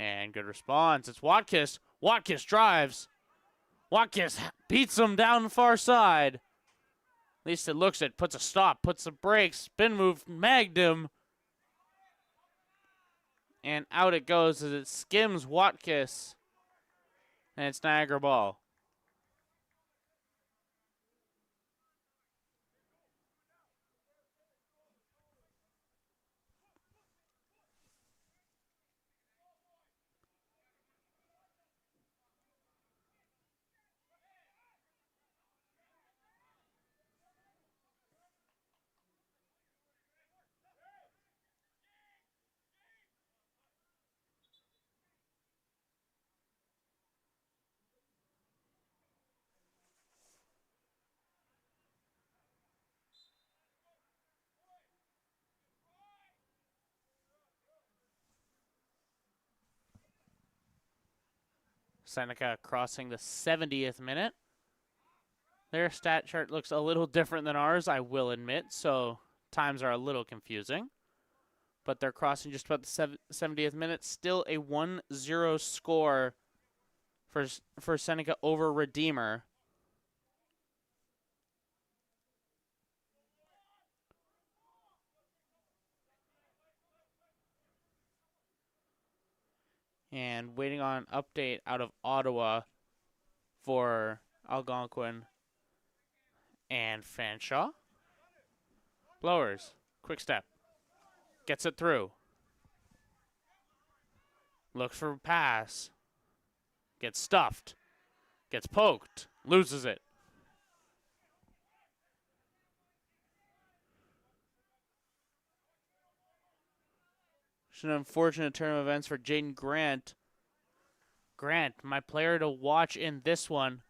B: And good response. It's Watkiss. Watkiss drives. Watkiss beats him down the far side. At least it looks it. Puts a stop. Puts a brake. Spin move. Magged him. And out it goes as it skims Watkiss. And it's Niagara ball. Seneca crossing the 70th minute. Their stat chart looks a little different than ours, I will admit, so times are a little confusing. But they're crossing just about the 70th minute. Still a 1-0 score for Seneca over Redeemer. And waiting on an update out of Ottawa for Algonquin and Fanshawe. Blowers, quick step. Gets it through. Looks for a pass. Gets stuffed. Gets poked. Loses it. It's an unfortunate turn of events for Jaden Grant. Grant, my player to watch in this one.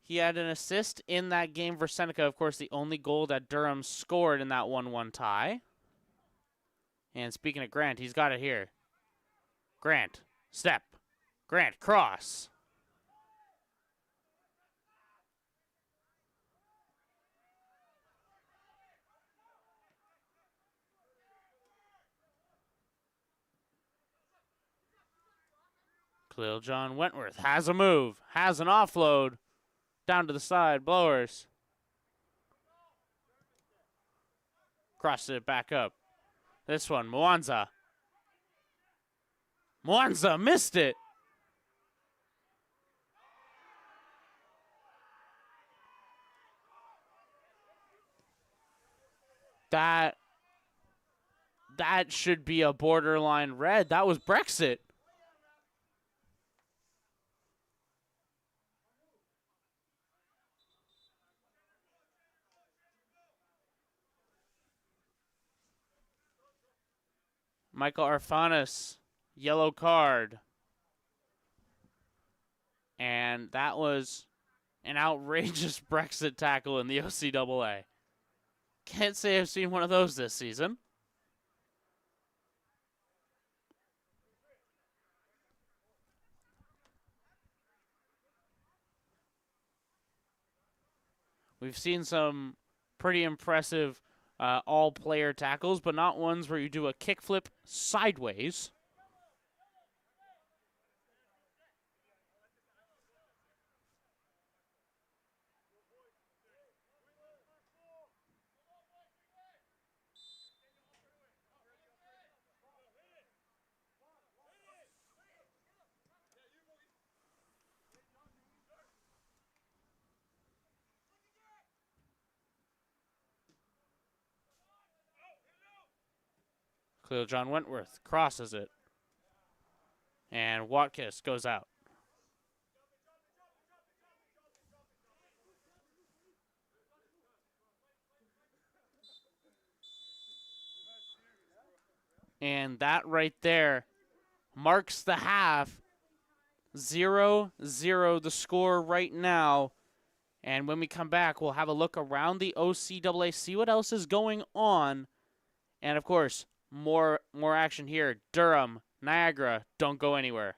B: He had an assist in that game for Seneca. Of course, the only goal that Durham scored in that 1-1 tie. And speaking of Grant, he's got it here. Grant, step. Grant, cross. Khalil John Wentworth has a move, has an offload. Down to the side, Blowers. Crosses it back up. This one, Mwanza. Mwanza missed it. That should be a borderline red. That was Brexit. Michael Arfanis, yellow card. And that was an outrageous Brexit tackle in the OCAA. Can't say I've seen one of those this season. We've seen some pretty impressive all-player tackles, but not ones where you do a kickflip sideways. Khalil John Wentworth crosses it. And Watkiss goes out. And that right there marks the half. 0-0 the score right now. And when we come back, we'll have a look around the OCAA, see what else is going on. And, of course, more action here. Durham, Niagara, don't go anywhere.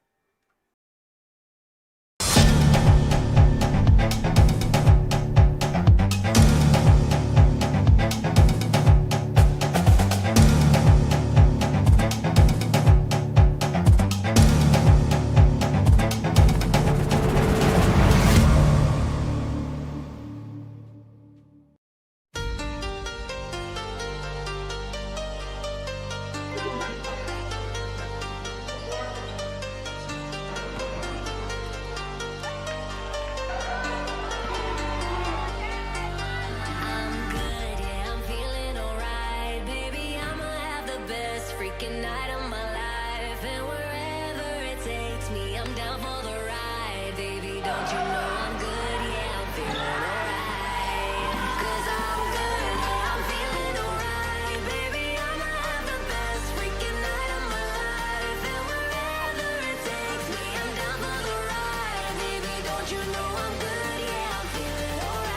D: freaking night of my life, and wherever it takes me, I'm down for the ride. Baby, don't you know I'm good? Yeah, I'm feeling alright. 'Cause I'm good, yeah, I'm feeling alright. Baby, I'ma have the best freaking night of my life, and wherever it takes me, I'm down for the ride. Baby, don't you know I'm good? Yeah, I'm feeling alright.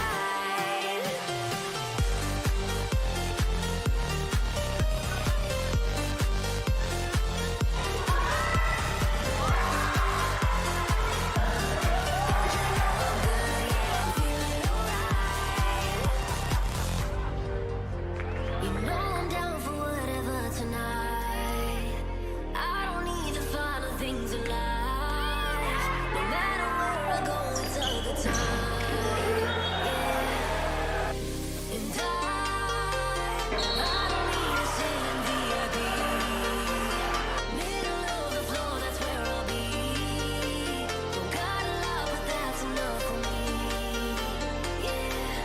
D: You know I'm down for whatever tonight. I don't need the final things in life. No matter where I go, it's a good time. Yeah. And I don't need a sit in VIP. Middle of the floor, that's where I'll be. Don't got a lot, but that's enough for me. Yeah.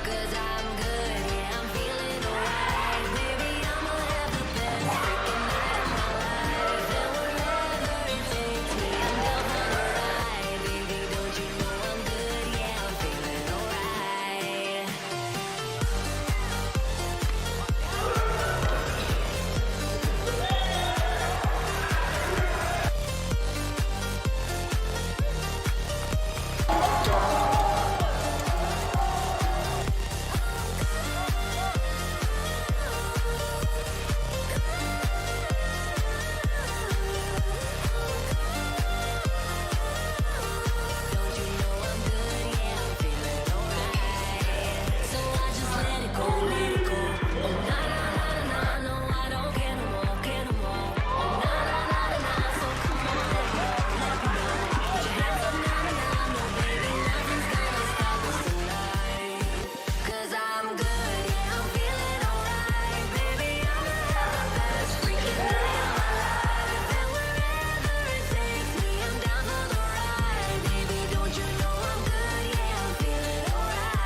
D: 'Cause I'm good, yeah, I'm feeling alright. Baby, I'ma have the best freaking night of my life, and wherever it takes me, I'm down for the ride. Baby, don't you know I'm good? Yeah, I'm feeling alright. Don't you know I'm good? Yeah, I'm feeling alright. So I just let it go, let it go. Oh, na na na na, no, I don't care no more, care no more. Oh, na na na na, so come on, let me know, let me know. Put your hands up, na na na, no, baby, nothing's gonna stop us tonight. 'Cause I'm good, yeah, I'm feeling alright. Baby, I'ma have the best freaking night of my life, and wherever it takes me, I'm down for the ride. Baby, don't you know I'm good? Yeah, I'm feeling alright.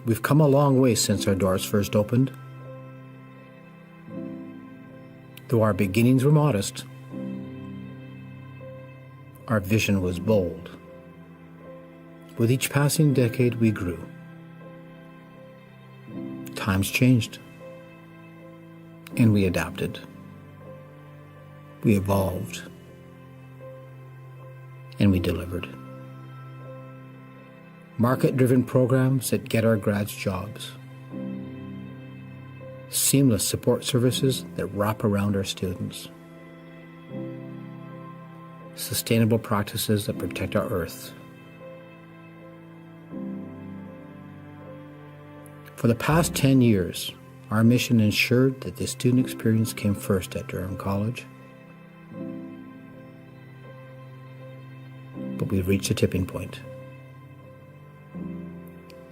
A: We've come a long way since our doors first opened. Though our beginnings were modest, our vision was bold. With each passing decade, we grew. Times changed, and we adapted. We evolved, and we delivered. Market-driven programs that get our grads jobs. Seamless support services that wrap around our students. Sustainable practices that protect our earth. For the past 10 years, our mission ensured that the student experience came first at Durham College. But we've reached a tipping point.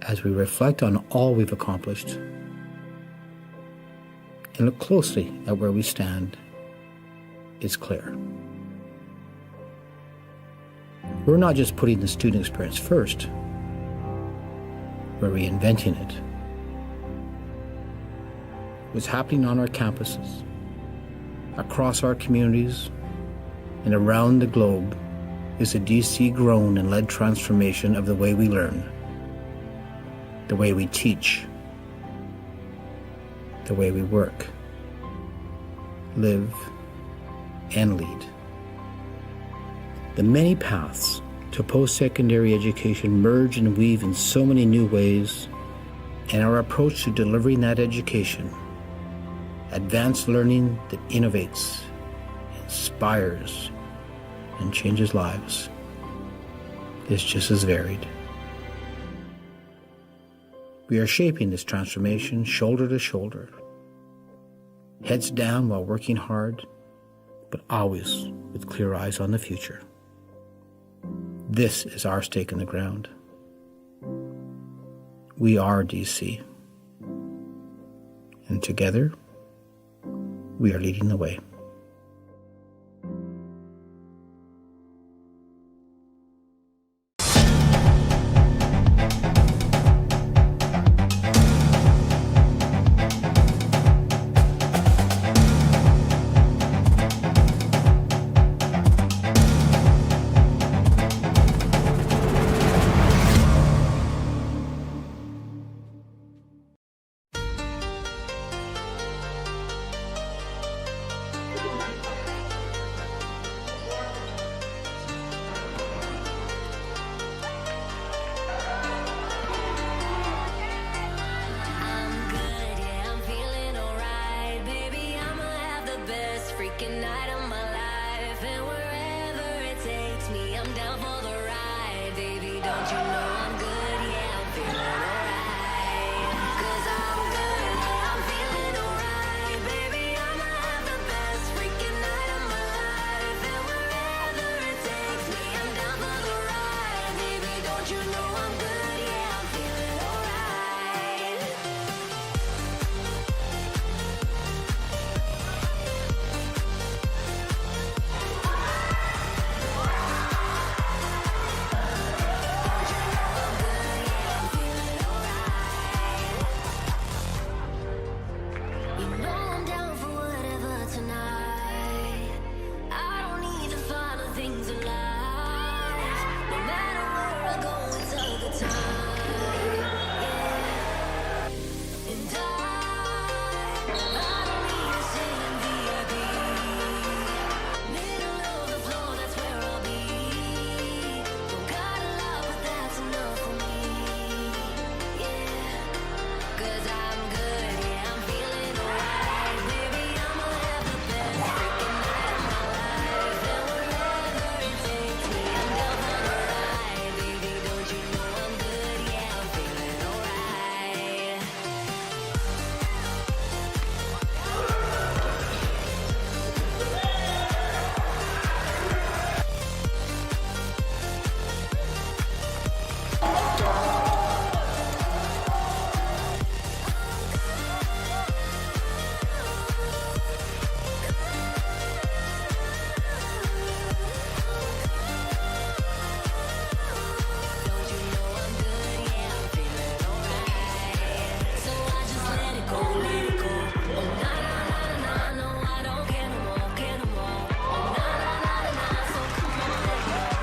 A: As we reflect on all we've accomplished and look closely at where we stand, it's clear. We're not just putting the student experience first, we're reinventing it. What's happening on our campuses, across our communities, and around the globe is a DC-grown and led transformation of the way we learn, the way we teach, the way we work, live, and lead. The many paths to post-secondary education merge and weave in so many new ways, and our approach to delivering that education, advanced learning that innovates, inspires, and changes lives, is just as varied. We are shaping this transformation shoulder to shoulder, heads down while working hard, but always with clear eyes on the future. This is our stake in the ground. We are DC, and together, we are leading the way.
D: I'm good, yeah, I'm feeling alright. Baby, I'ma have the best freaking night of my life. And wherever it takes me, I'm down for the ride. Baby, don't you know I'm good, yeah, I'm feeling alright. 'Cause I'm good, yeah, I'm feeling alright. Baby, I'ma have the best freaking night of my life. And wherever it takes me, I'm down for the ride. Baby, don't you know I'm good, yeah, I'm feeling alright. You know I'm down for whatever tonight. I don't need the final things in life. No matter where I go, it's a good time. Yeah. And I don't need a sit in VIP. Middle of the floor, that's where I'll be. Don't got a lot, but that's enough for me. Yeah. 'Cause I'm good, yeah, I'm feeling alright. Baby, I'ma have the best freaking night of my life. And wherever it takes me, I'm down for the ride. Baby, don't you know I'm good, yeah, I'm feeling alright. Don't you know I'm good, yeah, I'm feeling alright. So I just let it go, let it go. Oh, na na na na, no, I don't care no more, care no more. Oh, na na na na, so come on, let me know.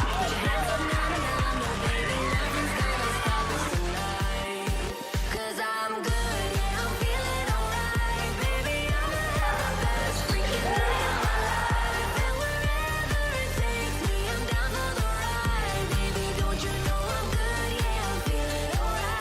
D: Put your hands up, na na na, no, baby, nothing's gonna stop us tonight. 'Cause I'm good, yeah, I'm feeling alright. Baby, I'ma have the best freaking night of my life. And wherever it takes me, I'm down for the ride. Baby, don't you know I'm good, yeah, I'm feeling alright.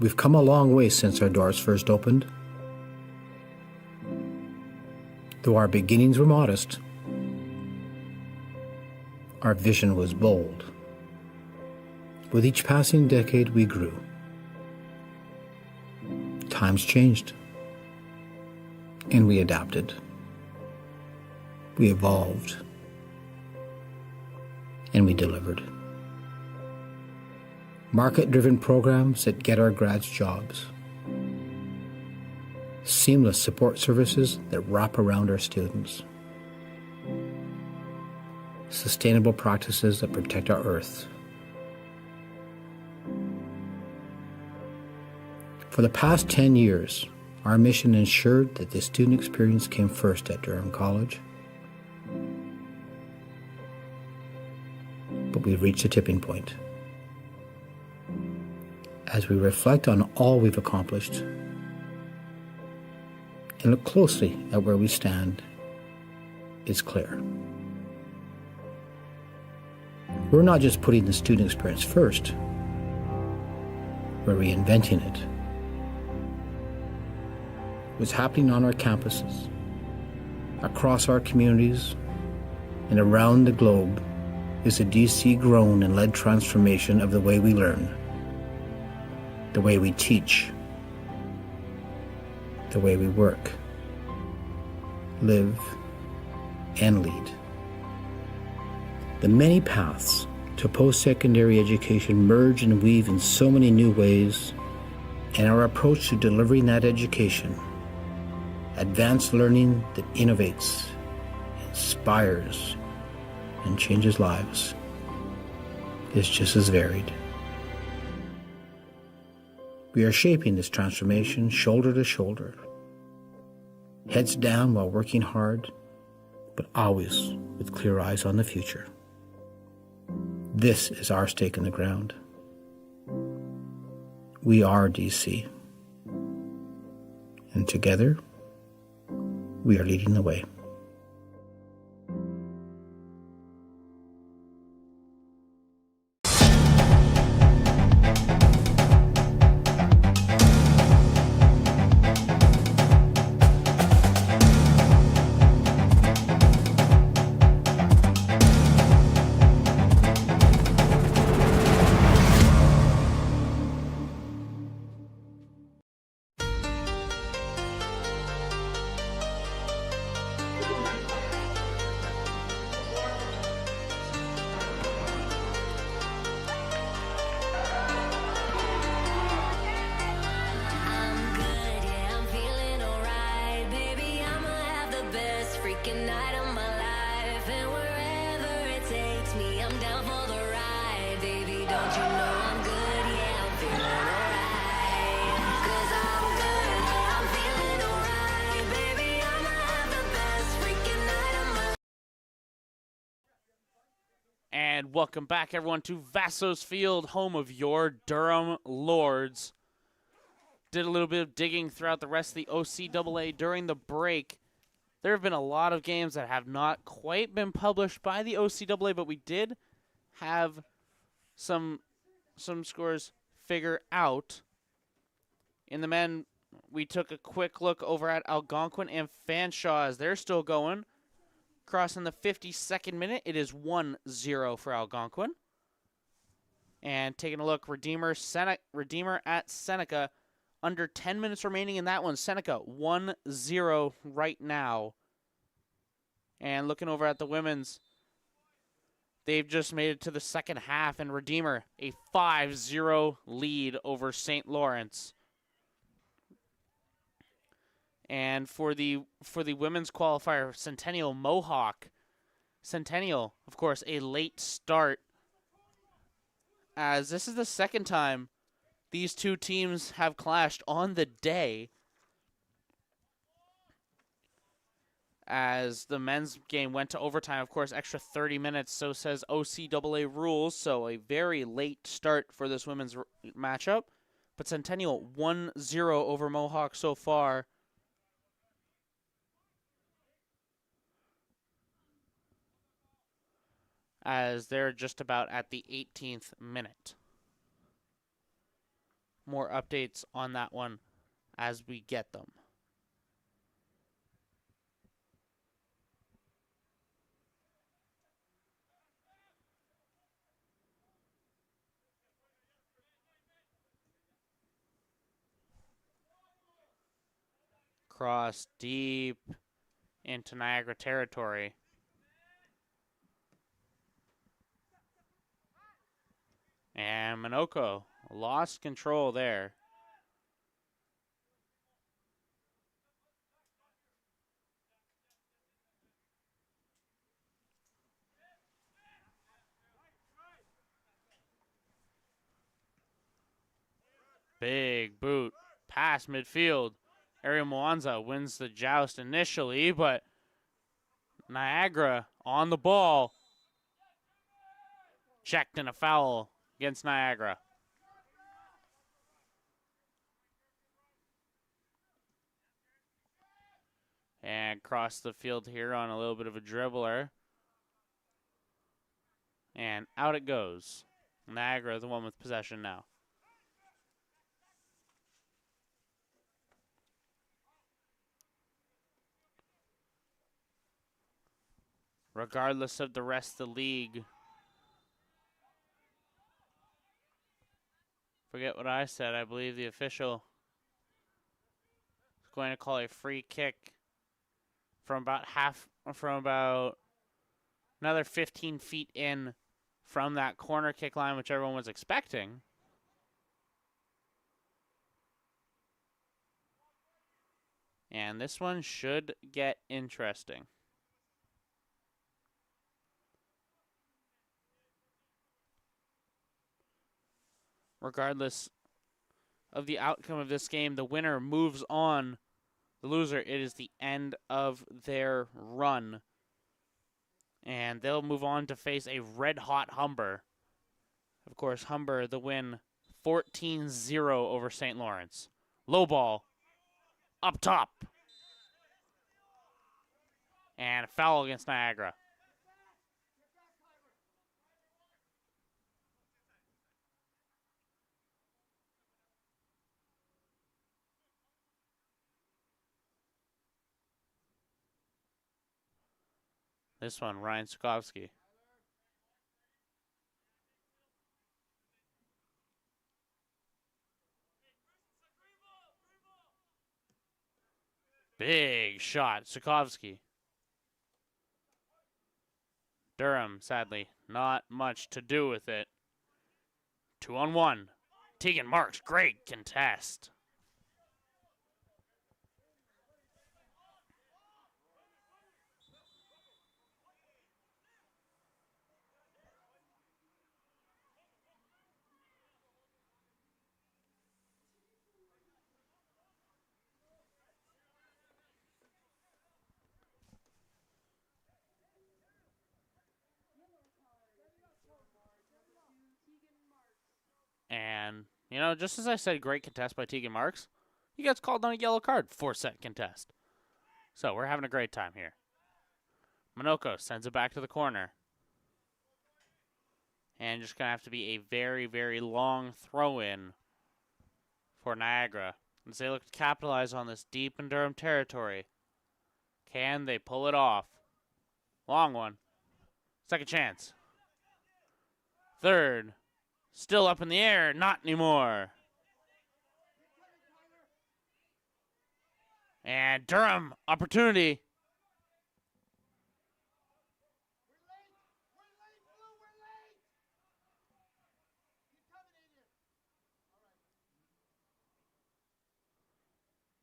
A: We've come a long way since our doors first opened. Though our beginnings were modest, our vision was bold. With each passing decade, we grew. Times changed, and we adapted. We evolved, and we delivered. Market-driven programs that get our grads jobs. Seamless support services that wrap around our students. Sustainable practices that protect our earth. For the past 10 years, our mission ensured that the student experience came first at Durham College. but we've reached a tipping point. As we reflect on all we've accomplished and look closely at where we stand, it's clear. We're not just putting the student experience first, we're reinventing it. What's happening on our campuses, across our communities, and around the globe is a DC-grown and led transformation of the way we learn, the way we teach, the way we work, live, and lead. The many paths to post-secondary education merge and weave in so many new ways, and our approach to delivering that education, advanced learning that innovates, inspires, and changes lives, is just as varied. We are shaping this transformation shoulder to shoulder, heads down while working hard, but always with clear eyes on the future. This is our stake in the ground. We are DC, and together, we are leading the way.
D: I'm good, yeah, I'm feeling alright. Baby, I'ma have the best freaking night of my life. And wherever it takes me, I'm down for the ride. Baby, don't you know I'm good, yeah, I'm feeling alright. 'Cause I'm good, yeah, I'm feeling alright. Baby, I'ma have the best freaking night of my life.
B: And welcome back, everyone, to Vassos Field, home of your Durham Lords. Did a little bit of digging throughout the rest of the OCAA during the break. There have been a lot of games that have not quite been published by the OCAA, but we did have some scores figure out. In the men, we took a quick look over at Algonquin and Fanshawe as they're still going. Crossing the 52nd minute, it is 1-0 for Algonquin. And taking a look, Redeemer at Seneca. Under 10 minutes remaining in that one. Seneca 1-0 right now. And looking over at the women's, they've just made it to the second half, and Redeemer a 5-0 lead over St. Lawrence. And for the women's qualifier, Centennial Mohawk. Centennial, of course, a late start, as this is the second time these two teams have clashed on the day, as the men's game went to overtime. Of course, extra 30 minutes, so says OCAA rules, so a very late start for this women's matchup. But Centennial 1-0 over Mohawk so far. As they're just about at the 18th minute. More updates on that one as we get them. Cross deep into Niagara territory. And Minoko lost control there. Big boot past midfield. Ariel Mwanza wins the joust initially, but Niagara on the ball. Checked and a foul against Niagara. And cross the field here on a little bit of a dribbler. And out it goes. Niagara, the one with possession now. Regardless of the rest of the league. Forget what I said. I believe the official is going to call a free kick from about another 15 feet in from that corner kick line, which everyone was expecting. And this one should get interesting. Regardless of the outcome of this game, the winner moves on. The loser, it is the end of their run. And they'll move on to face a red-hot Humber. Of course, Humber, the win 14-0 over St. Lawrence. Low ball. Up top. And a foul against Niagara. This one, Ryan Sukovsky. Big shot, Sukovsky. Durham, sadly, not much to do with it. 2-on-1. Tegan Marks, great contest. And, you know, just as I said, great contest by Tegan Marks, he gets called on a yellow card. 4-set contest. So we're having a great time here. Minoko sends it back to the corner. And just going to have to be a very, very long throw-in for Niagara as they look to capitalize on this deep in Durham territory. Can they pull it off? Long one. Second chance. Third. Still up in the air. Not anymore. And Durham, opportunity.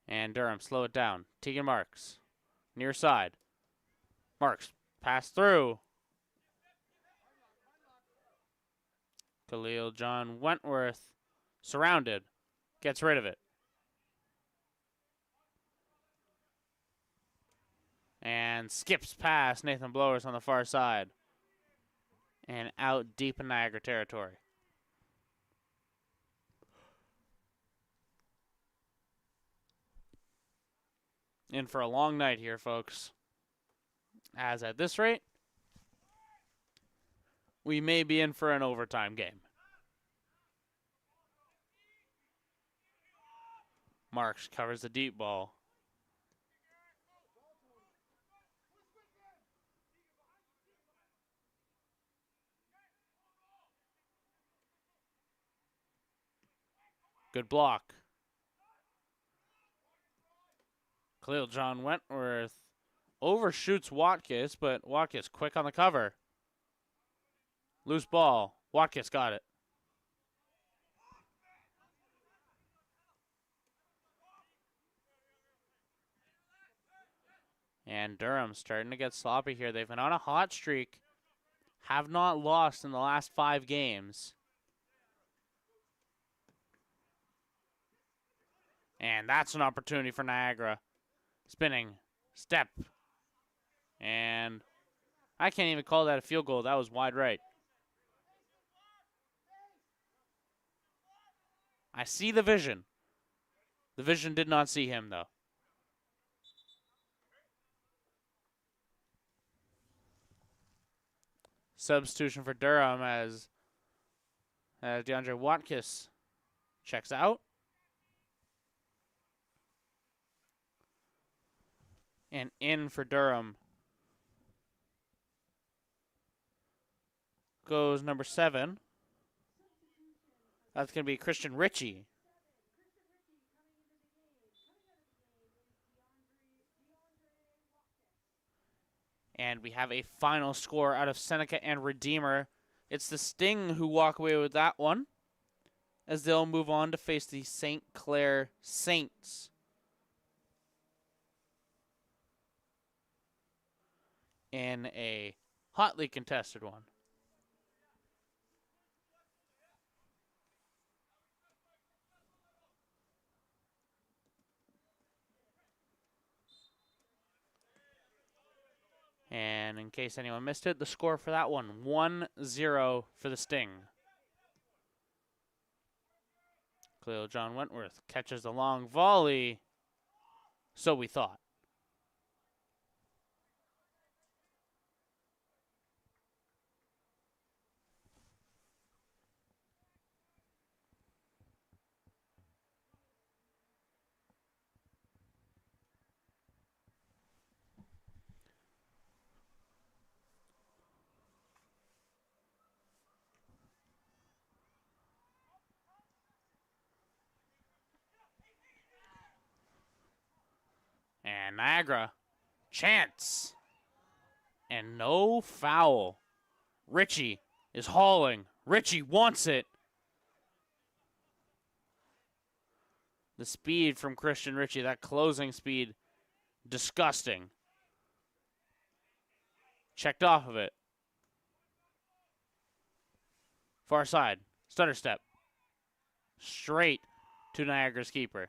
B: And Durham, slow it down. Tegan Marks, near side. Marks, pass through. Khalil John Wentworth, surrounded, gets rid of it. And skips past Nathan Blowers on the far side. And out deep in Niagara territory. In for a long night here, folks. As at this rate, we may be in for an overtime game. Marks covers the deep ball. Good block. Khalil John Wentworth overshoots Watkis, but Watkis quick on the cover. Loose ball. Watkis got it. And Durham starting to get sloppy here. They've been on a hot streak. Have not lost in the last 5 games. And that's an opportunity for Niagara. Spinning. Step. And I can't even call that a field goal. That was wide right. I see the vision. The vision did not see him, though. Substitution for Durham as DeAndre Watkins checks out. And in for Durham goes number 7. That's going to be Christian Ritchie. And we have a final score out of Seneca and Redeemer. It's the Sting who walk away with that one, as they'll move on to face the St. Clair Saints. In a hotly contested one. And in case anyone missed it, the score for that one, 1-0 for the Sting. Khalil John Wentworth catches the long volley. So we thought. And Niagara, chance, and no foul. Ritchie is hauling. Ritchie wants it. The speed from Christian Ritchie, that closing speed, disgusting. Checked off of it. Far side, stutter step. Straight to Niagara's keeper.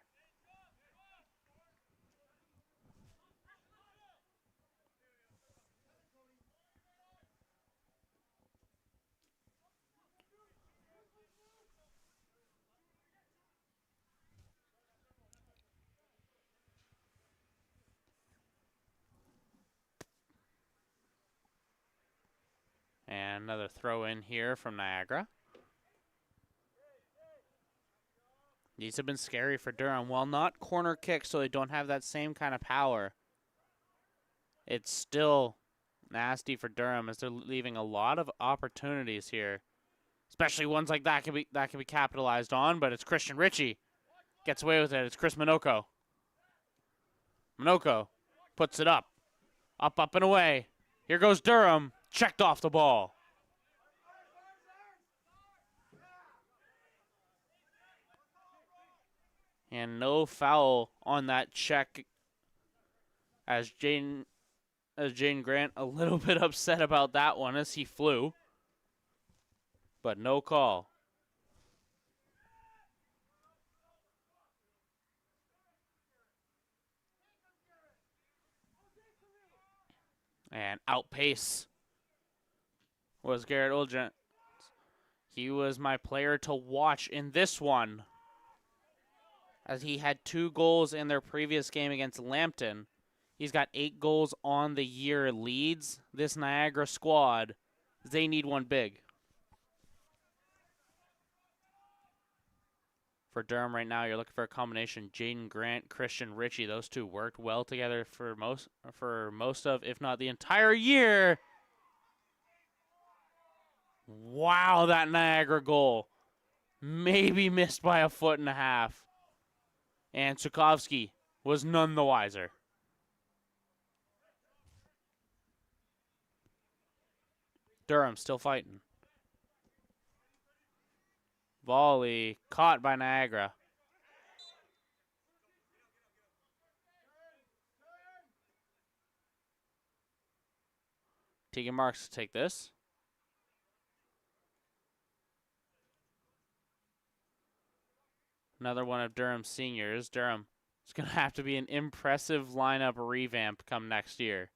B: And another throw in here from Niagara. These have been scary for Durham. While not corner kicks, so they don't have that same kind of power, it's still nasty for Durham as they're leaving a lot of opportunities here. Especially ones like that can be capitalized on, but it's Christian Ritchie. Gets away with it. It's Chris Minoko. Minoko puts it up. Up, and away. Here goes Durham. Checked off the ball. And no foul on that check as Jane Grant a little bit upset about that one as he flew. But no call. And outpace was Garrett Olgent. He was my player to watch in this one, as he had 2 goals in their previous game against Lambton. He's got 8 goals on the year leads. This Niagara squad, they need one big. For Durham right now, you're looking for a combination. Jaden Grant, Christian Ritchie, those two worked well together for most of, if not the entire year. Wow, that Niagara goal. Maybe missed by a foot and a half. And Sukovsky was none the wiser. Durham still fighting. Volley caught by Niagara. Tegan Marks to take this. Another one of Durham's seniors. Durham is going to have to be an impressive lineup revamp come next year,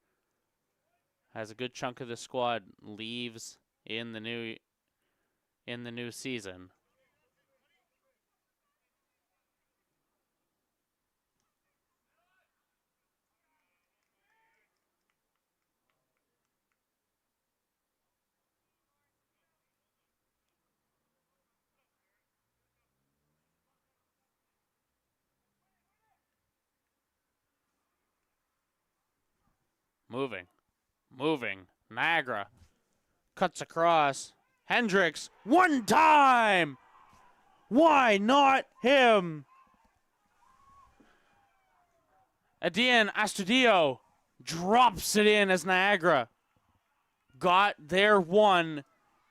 B: as a good chunk of the squad leaves in the new season. Moving. Niagara cuts across. Hendricks, one time! Why not him? Adian Astudio drops it in as Niagara got their one,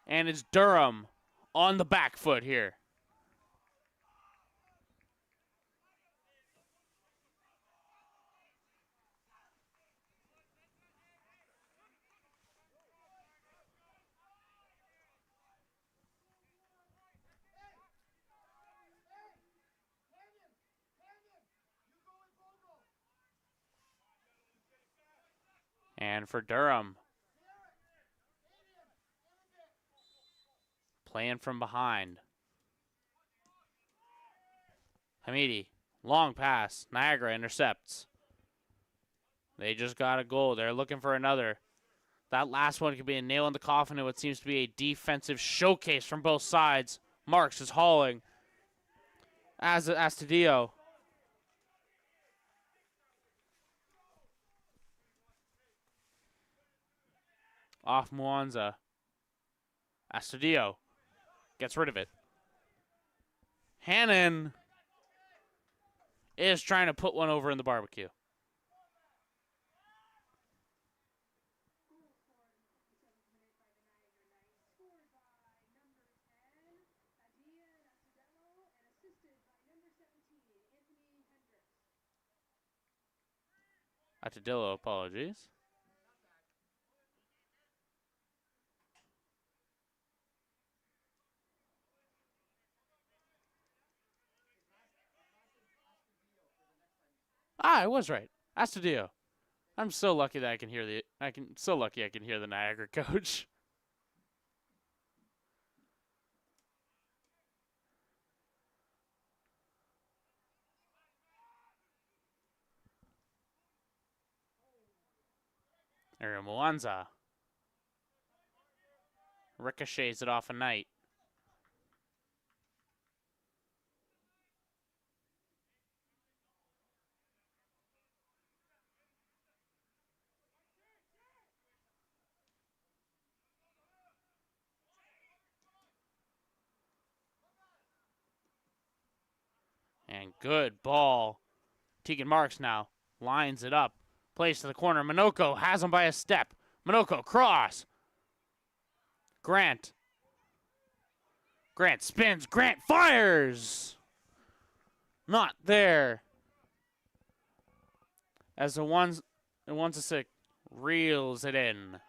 B: and it's Durham on the back foot here. And for Durham, playing from behind. Hamidi, long pass. Niagara intercepts. They just got a goal. They're looking for another. That last one could be a nail in the coffin in what seems to be a defensive showcase from both sides. Marks is hauling. As Astudio. Off Mwanza. Astudio gets rid of it. Hannon is trying to put one over in the barbecue. Atadillo, apologies. I was right. Astudio. I'm so lucky that I can hear I can hear the Niagara coach. Mwanza ricochets it off a Knight. And good ball. Tegan Marks now lines it up. Plays to the corner. Minoko has him by a step. Minoko cross. Grant. Grant spins. Grant fires. Not there. As the ones a six reels it in.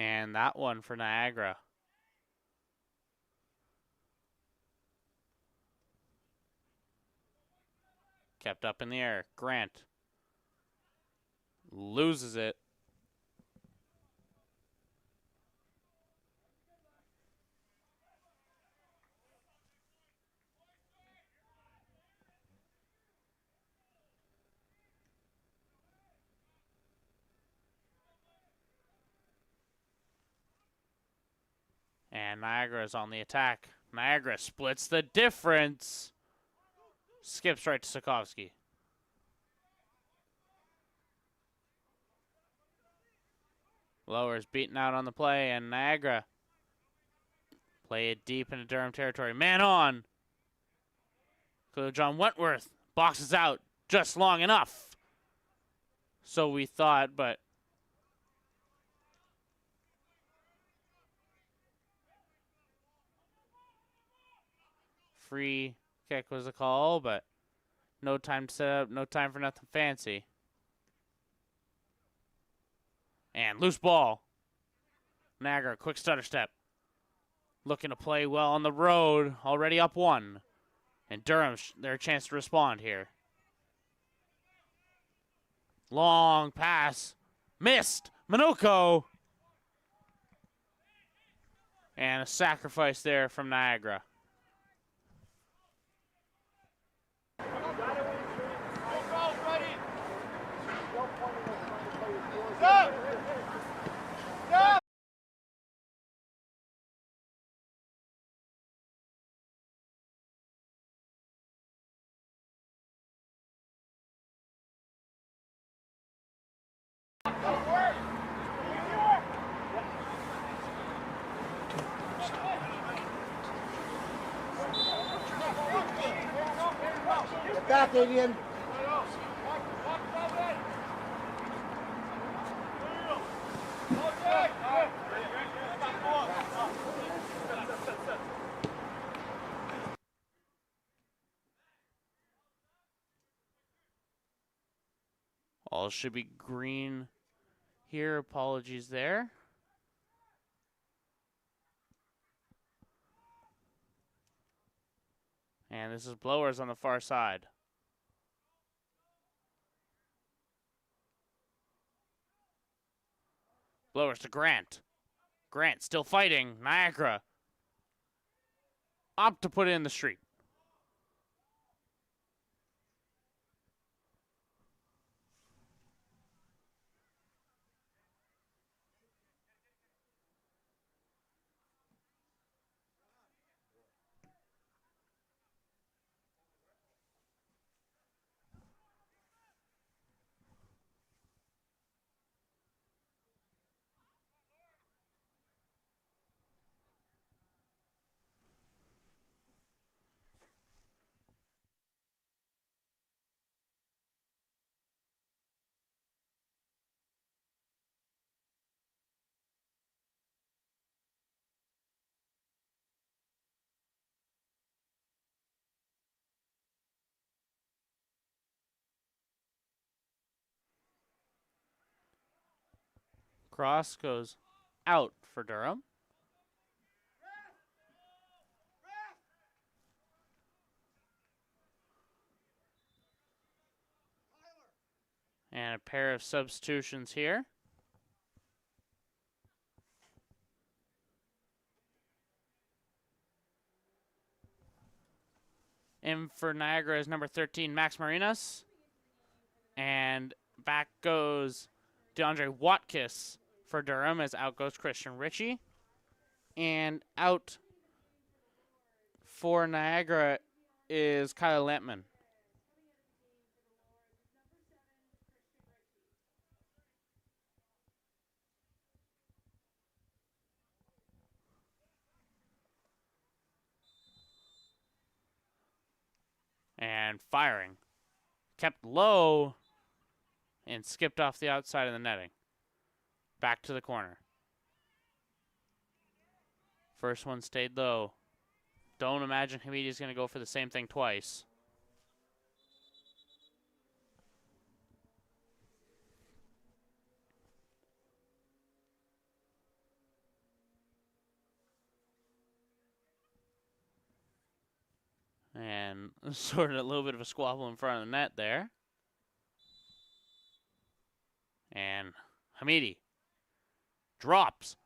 B: And that one for Niagara. Kept up in the air. Grant loses it. And Niagara is on the attack. Niagara splits the difference. Skips right to Sokovsky. Lowers beaten out on the play, and Niagara play it deep into Durham territory. Man on. John Wentworth boxes out just long enough. So we thought, but free kick was a call, but no time to set up, no time for nothing fancy. And loose ball. Niagara, quick stutter step. looking to play well on the road, already up 1. And Durham, their chance to respond here. Long pass. Missed. Minoko. And a sacrifice there from Niagara.
E: Get back, Adrian.
B: All should be green here. Apologies there. And this is Blowers on the far side. Blowers to Grant. Grant still fighting. Niagara opt to put it in the street. Cross goes out for Durham. And a pair of substitutions here. In for Niagara is number 13, Max Marinas. And back goes DeAndre Watkis for Durham, as out goes Christian Ritchie. And out for Niagara is Kyle Lampman. And firing. Kept low and skipped off the outside of the netting. Back to the corner. First one stayed low. Don't imagine Hamidi's going to go for the same thing twice. And sort of a little bit of a squabble in front of the net there. And Hamidi drops.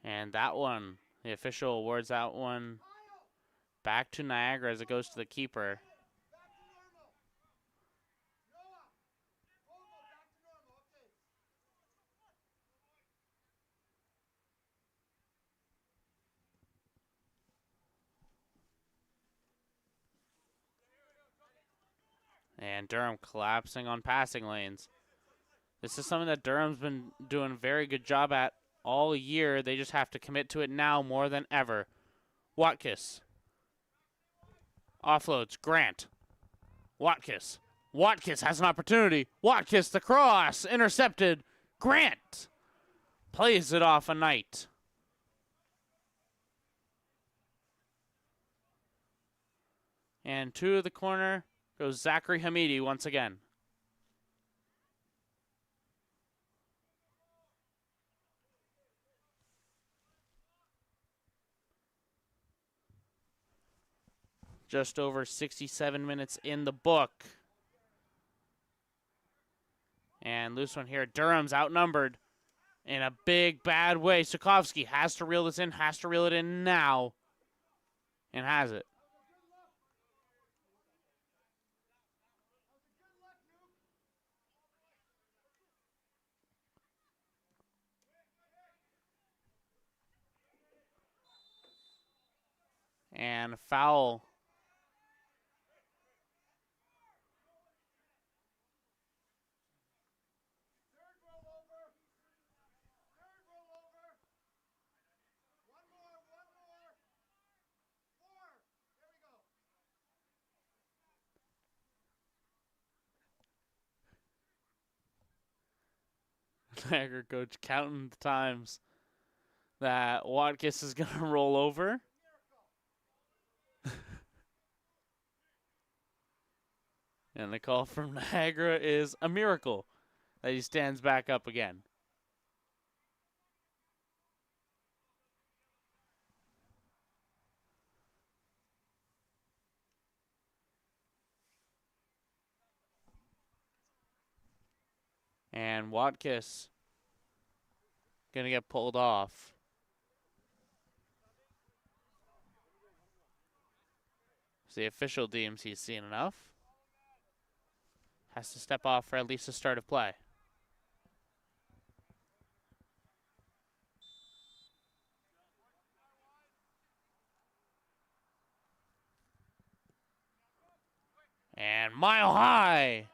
B: And that one, the official awards that one back to Niagara as it goes to the keeper. And Durham collapsing on passing lanes. This is something that Durham's been doing a very good job at all year. They just have to commit to it now more than ever. Watkis. Offloads. Grant. Watkis. Watkis has an opportunity. Watkis, the cross. Intercepted. Grant plays it off a Knight. And to the corner goes Zachary Hamidi once again. Just over 67 minutes in the book. And loose one here. Durham's outnumbered in a big, bad way. Sokovsky has to reel this in, has to reel it in now. And has it. And foul. Niagara coach counting the times that Watkins is going to roll over. And the call from Niagara is a miracle that he stands back up again. And Watkins going to get pulled off. The official deems he's seen enough. Has to step off for at least the start of play. And Mile High.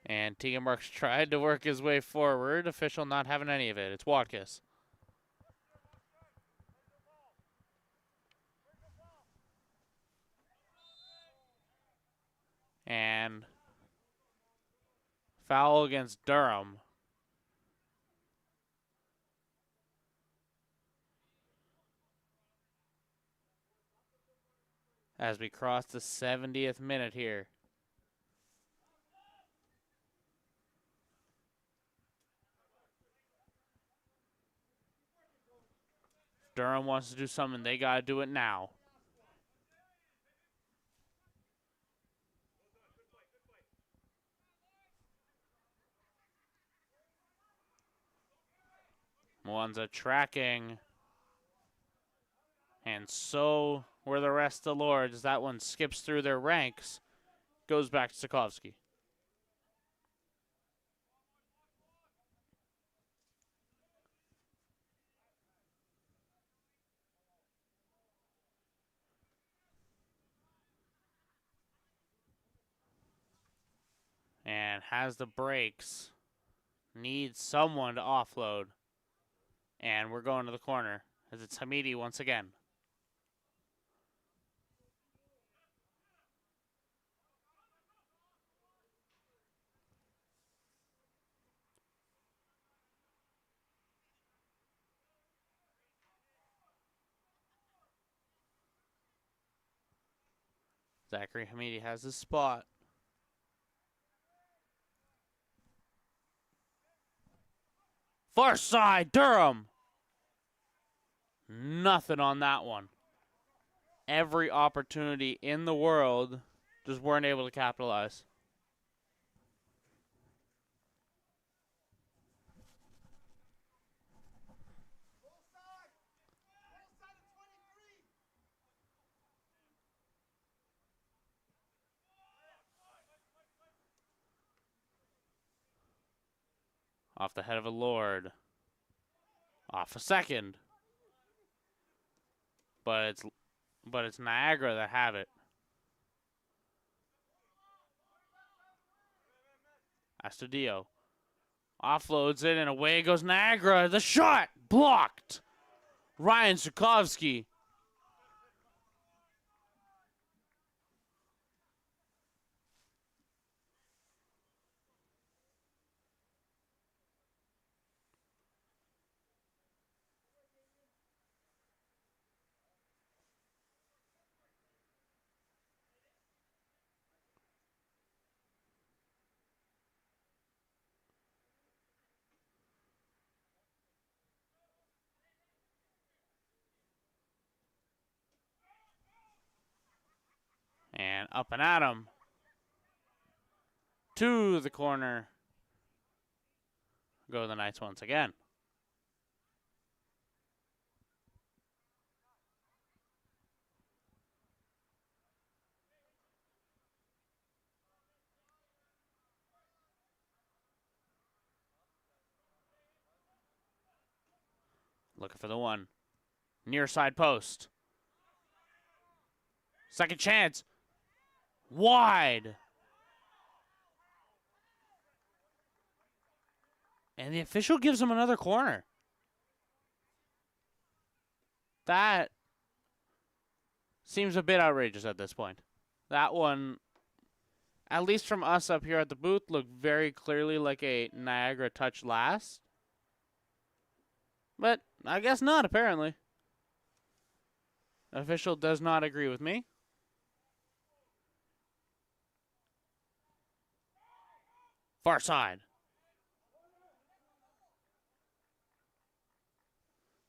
B: And Tegan Marks tried to work his way forward. Official not having any of it. It's Watkins. And foul against Durham. As we cross the 70th minute here. Durham wants to do something, they got to do it now. Mwanza tracking. And so were the rest of the Lords. That one skips through their ranks. Goes back to Sokovsky. And has the brakes. Needs someone to offload. And we're going to the corner as it's Hamidi once again. Zachary Hamidi has his spot. Far side, Durham. Nothing on that one. Every opportunity in the world, just weren't able to capitalize. Off the head of a Lord. Off a second. But it's Niagara that have it. Astudillo offloads it and away goes Niagara. The shot blocked. Ryan Sokovsky. And up and at him. To the corner. Go the Knights once again. Looking for the one. Near side post. Second chance. Wide. And the official gives him another corner. That seems a bit outrageous at this point. That one, at least from us up here at the booth, looked very clearly like a Niagara touch last. But I guess not, apparently. Official does not agree with me. Far side.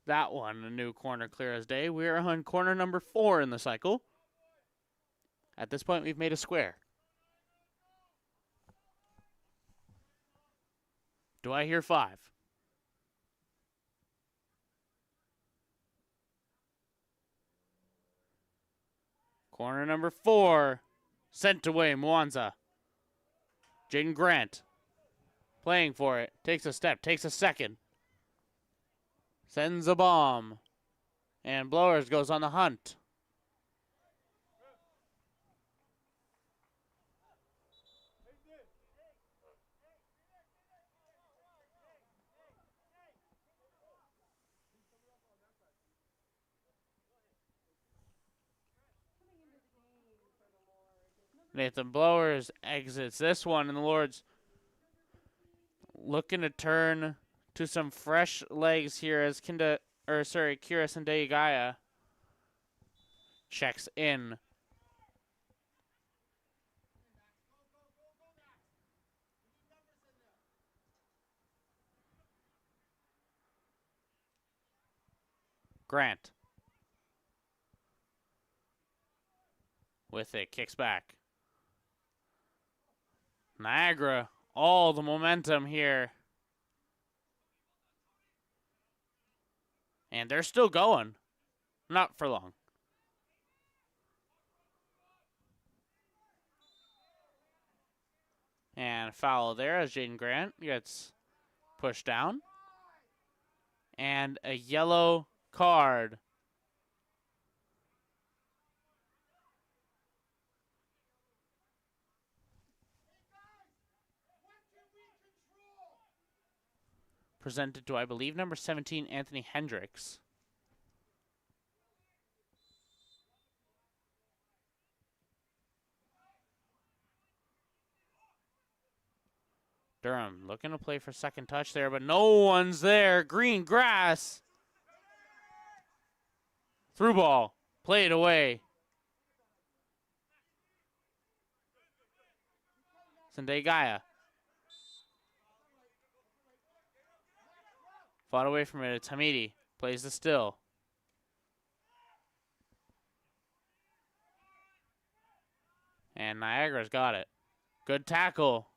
B: That one, a new corner clear as day. We're on corner number 4 in the cycle. At this point, we've made a square. Do I hear 5? Corner number 4. Sent away, Mwanza. Jaden Grant. Playing for it. Takes a step. Takes a second. Sends a bomb. And Blowers goes on the hunt. Nathan Blowers exits this one, and the Lords looking to turn to some fresh legs here as Kira Sendeigaya checks in. Grant with it, kicks back. Niagara, all the momentum here. And they're still going. Not for long. And foul there as Jaden Grant gets pushed down. And a yellow card. Presented to, I believe, number 17, Anthony Hendricks. Durham looking to play for second touch there, but no one's there. Green grass. Through ball. Played away. Sendeigaya. Fought away from it. It's Hamidi. Plays the still. And Niagara's got it. Good tackle.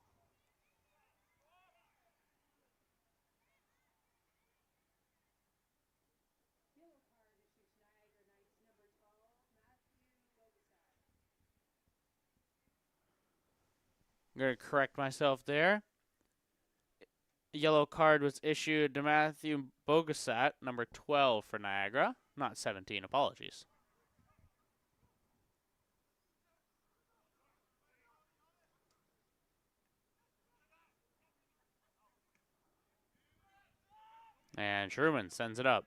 B: I'm going to correct myself there. Yellow card was issued to Matthew Bogasat, number 12 for Niagara, not 17. Apologies. And Truman sends it up.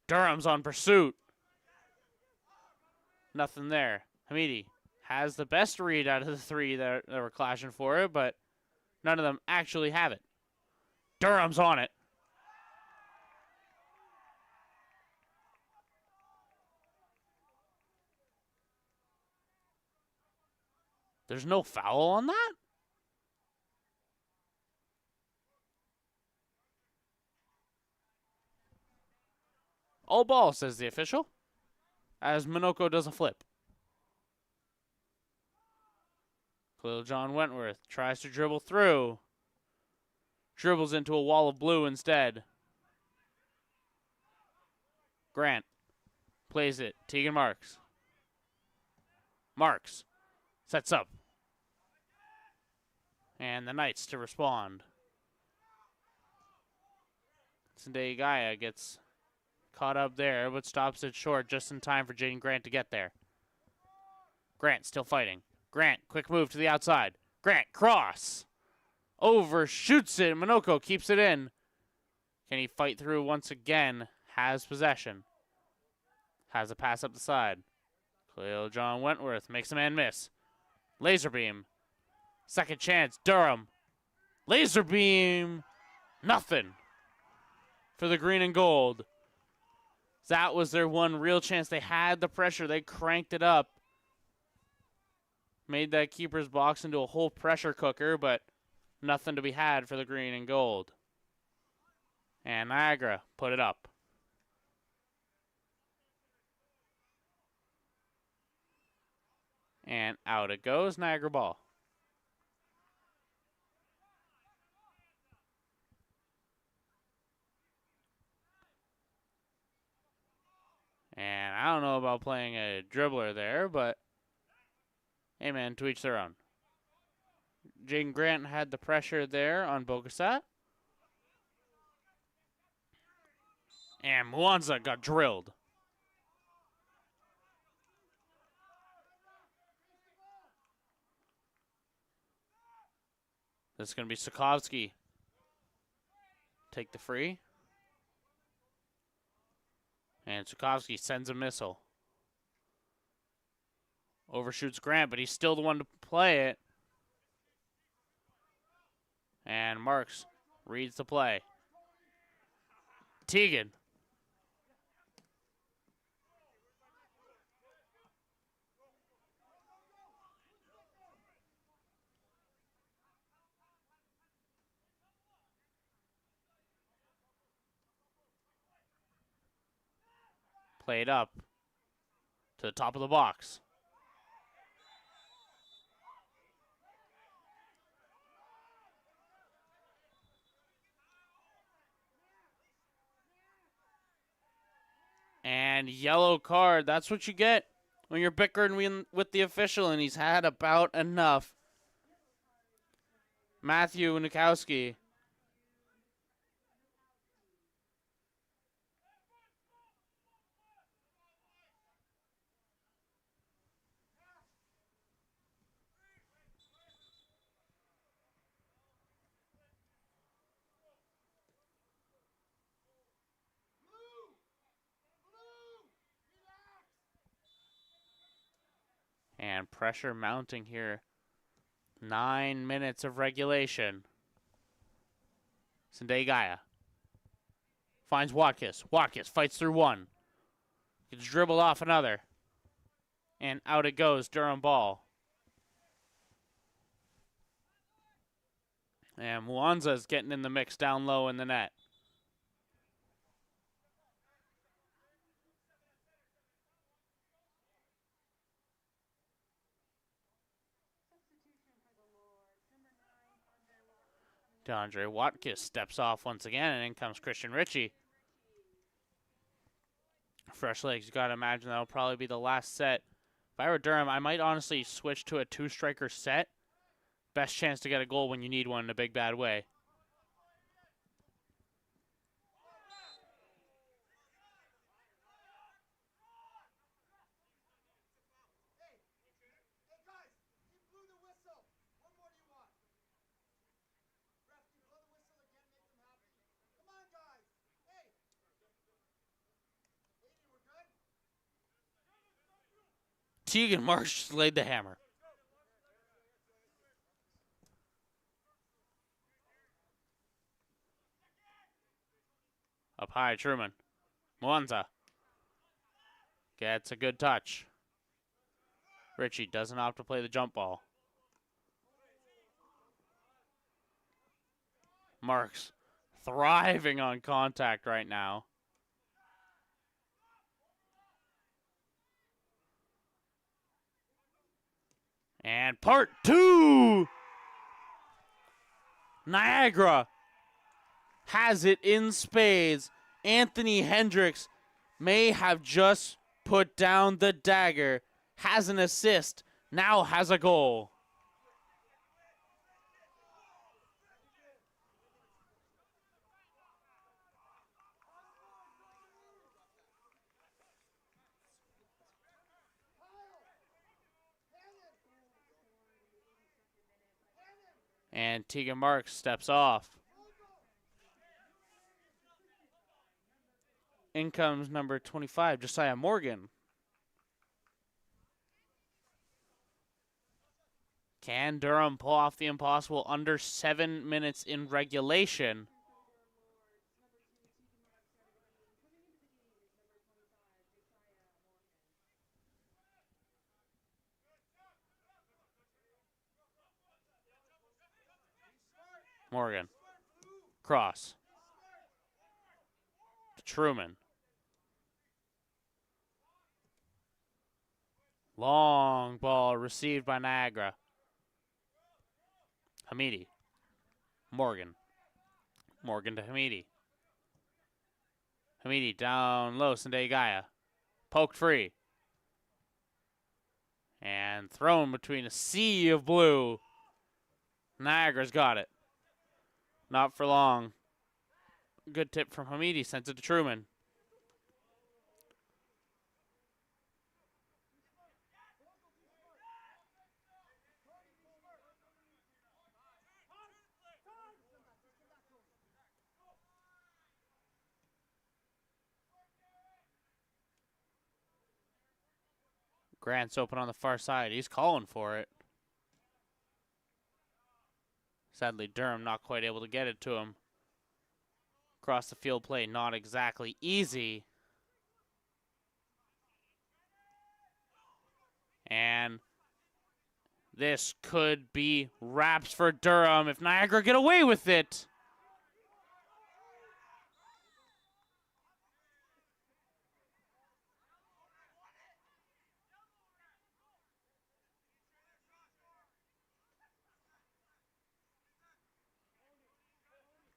B: Durham's on pursuit. Nothing there. Hamidi has the best read out of the 3 that were clashing for it, but none of them actually have it. Durham's on it. There's no foul on that? All ball, says the official, as Minoko does a flip. Khalil John Wentworth tries to dribble through. Dribbles into a wall of blue instead. Grant plays it. Tegan Marks. Marks sets up. And the Knights to respond. Gaia gets caught up there, but stops it short just in time for Jaden Grant to get there. Grant still fighting. Grant, quick move to the outside. Grant, cross. Overshoots it. Minoko keeps it in. Can he fight through once again? Has possession. Has a pass up the side. Khalil John Wentworth makes a man miss. Laser beam. Second chance. Durham. Laser beam. Nothing for the green and gold. That was their one real chance. They had the pressure. They cranked it up. Made that keeper's box into a whole pressure cooker, but nothing to be had for the green and gold. And Niagara put it up. And out it goes, Niagara ball. And I don't know about playing a dribbler there, but hey man, to each their own. Jaden Grant had the pressure there on Bokasat. And Mwanza got drilled. This is going to be Sokovsky. Take the free. And Sokovsky sends a missile. Overshoots Grant, but he's still the one to play it. And Marks reads the play. Tegan. Played up to the top of the box. And yellow card. That's what you get when you're bickering with the official, and he's had about enough. Matthew Nikowski. And pressure mounting here. 9 minutes of regulation. Gaia finds Watkis. Watkis fights through one. Gets dribbled off another. And out it goes, Durham ball. And Mwanza's getting in the mix down low in the net. DeAndre Watkis steps off once again, and in comes Christian Ritchie. Fresh legs. You got to imagine that'll probably be the last set. If I were Durham, I might honestly switch to a two-striker set. Best chance to get a goal when you need one in a big, bad way. Tegan Marsh just laid the hammer. Up high, Truman. Mwanza gets a good touch. Ritchie doesn't opt to play the jump ball. Marks thriving on contact right now. And part two. Niagara has it in spades. Anthony Hendricks may have just put down the dagger, has an assist, now has a goal. And Tegan Marks steps off. In comes number 25, Josiah Morgan. Can Durham pull off the impossible under 7 minutes in regulation? Morgan. Cross. To Truman. Long ball received by Niagara. Hamidi. Morgan. Morgan to Hamidi. Hamidi down low. Sendai poked free. And thrown between a sea of blue. Niagara's got it. Not for long. Good tip from Hamidi. Sends it to Truman. Grant's open on the far side. He's calling for it. Sadly, Durham not quite able to get it to him. Across the field play, not exactly easy. And this could be wraps for Durham if Niagara get away with it.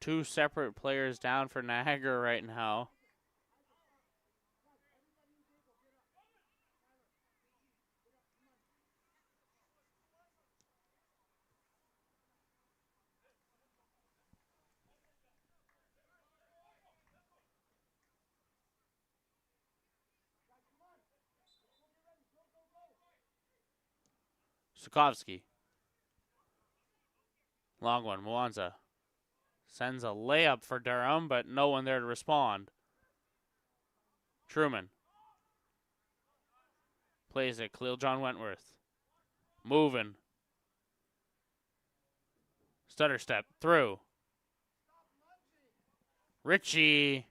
B: Two separate players down for Niagara right now. Sukovsky. Long one, Mwanza. Sends a layup for Durham, but no one there to respond. Truman. Plays it, Khalil John Wentworth. Moving. Stutter step, through. Ritchie.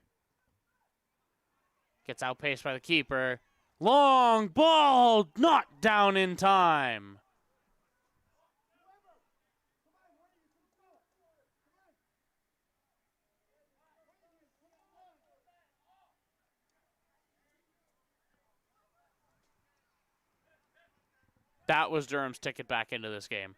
B: Gets outpaced by the keeper. Long ball, not down in time. That was Durham's ticket back into this game.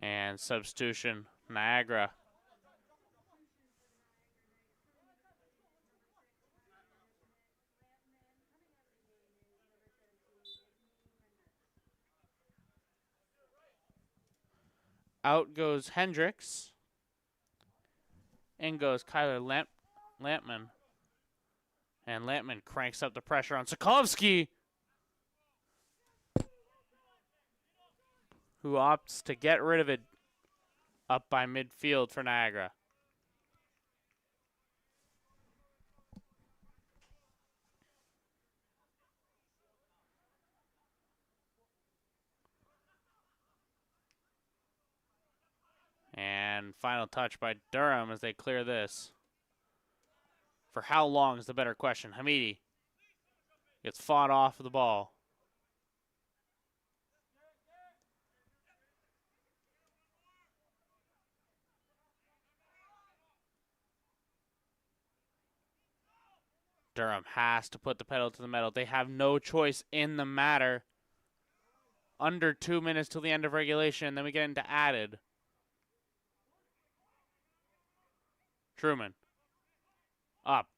B: And substitution, Niagara. Out goes Hendricks. In goes Kyler Lampman. And Lampman cranks up the pressure on Sokovsky, who opts to get rid of it up by midfield for Niagara. And And final touch by Durham as they clear this. For how long is the better question. Hamidi gets fought off of the ball. Durham has to put the pedal to the metal. They have no choice in the matter. Under 2 minutes till the end of regulation. Then we get into added. Truman. Up.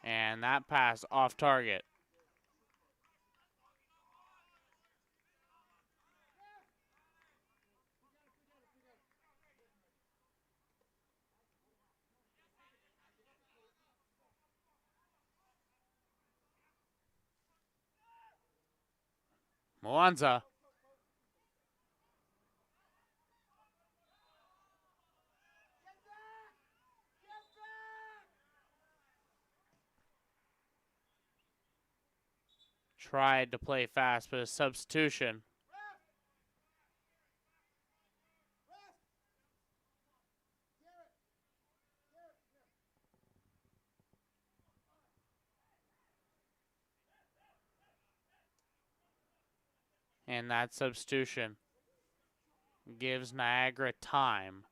B: And that pass off target. Mwanza. Tried to play fast, but a substitution. And that substitution gives Niagara time.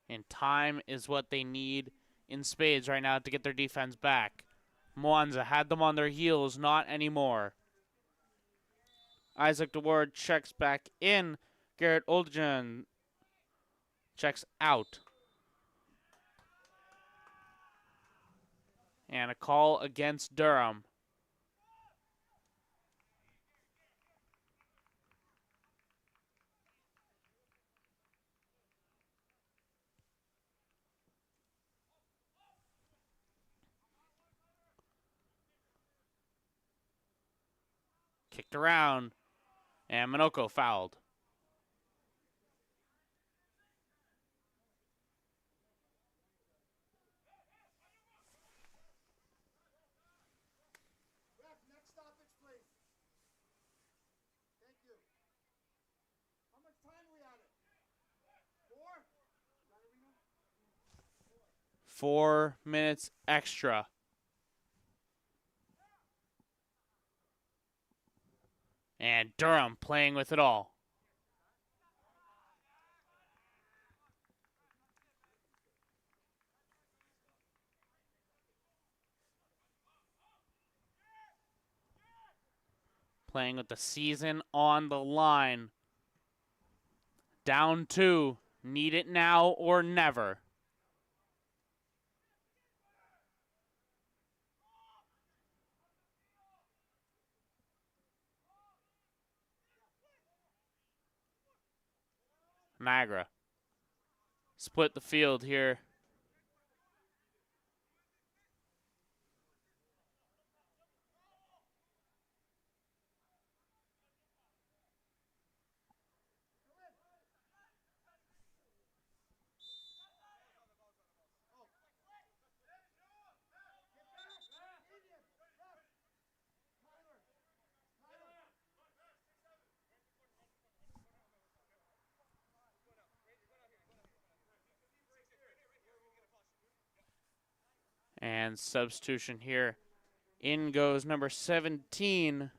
B: And time is what they need in spades right now to get their defense back. Mwanza had them on their heels, not anymore. Isaac DeWard checks back in. Garrett Oldjan checks out. And a call against Durham. Kicked around, and Minoko fouled.
E: Ref, next stoppage, please. Thank you. How much time we on it? 4?
B: 4 minutes extra. And Durham playing with it all. Playing with the season on the line. Down 2. Need it now or never. Niagara. Split the field here. And substitution here. In goes number 17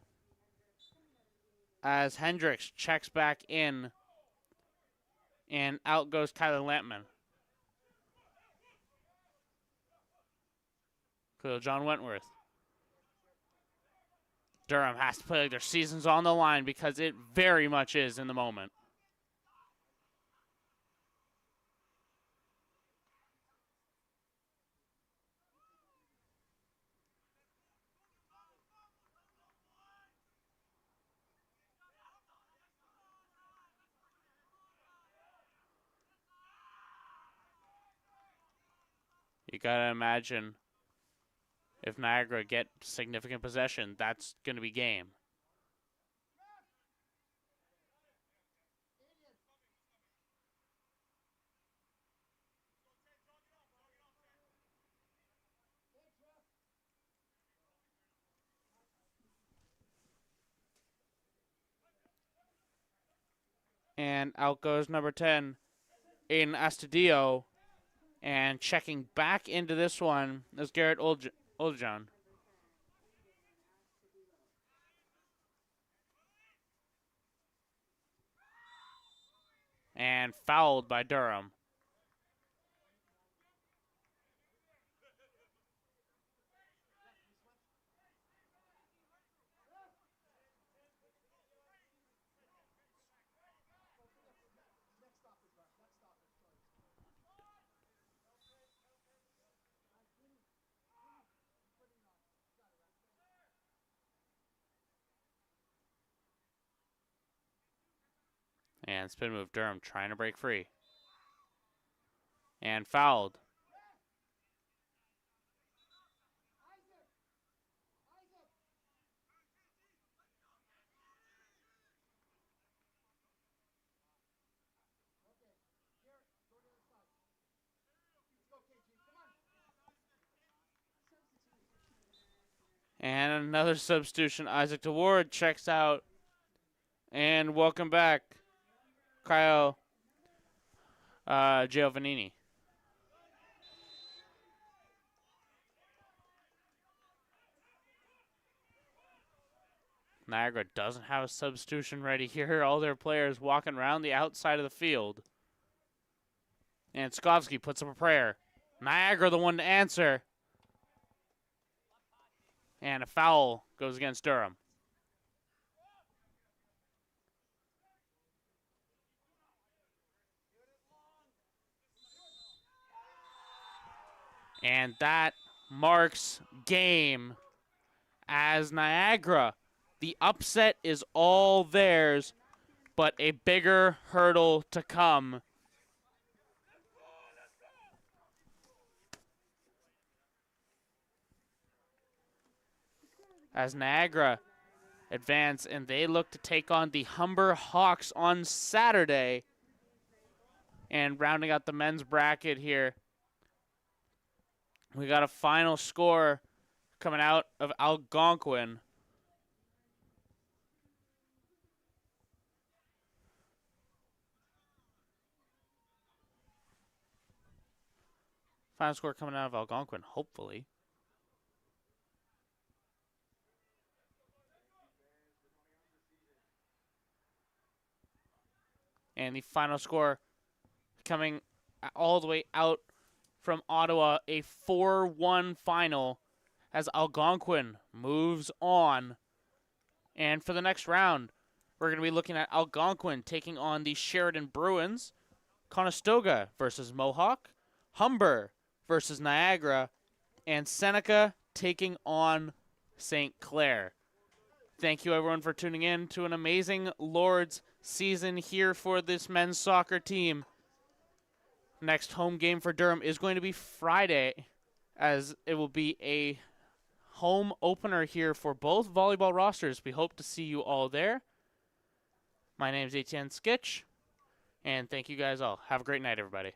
B: as Hendricks checks back in. And out goes Kyler Lampman. Cool, John Wentworth. Durham has to play like their season's on the line because it very much is in the moment. You got to imagine if Niagara get significant possession, that's going to be game. And out goes number 10, Aiden Astudillo. And checking back into this one is Garrett Oljon. And fouled by Durham. And spin move, Durham trying to break free. And fouled. And another substitution. Isaac DeWard checks out. And welcome back, Kyle Giovannini. Niagara doesn't have a substitution ready here. All their players walking around the outside of the field. And Skovsky puts up a prayer. Niagara the one to answer. And a foul goes against Durham. And that marks game as Niagara. The upset is all theirs, but a bigger hurdle to come. As Niagara advance, and they look to take on the Humber Hawks on Saturday. And rounding out the men's bracket here, we got a final score coming out of Algonquin. Final score coming out of Algonquin, hopefully. And the final score coming all the way out from Ottawa, a 4-1 final as Algonquin moves on. And for the next round, we're going to be looking at Algonquin taking on the Sheridan Bruins, Conestoga versus Mohawk, Humber versus Niagara, and Seneca taking on St. Clair. Thank you, everyone, for tuning in to an amazing Lord's season here for this men's soccer team. Next home game for Durham is going to be Friday, as it will be a home opener here for both volleyball rosters. We hope to see you all there. My name is Etienne Skitch, and thank you guys all. Have a great night, everybody.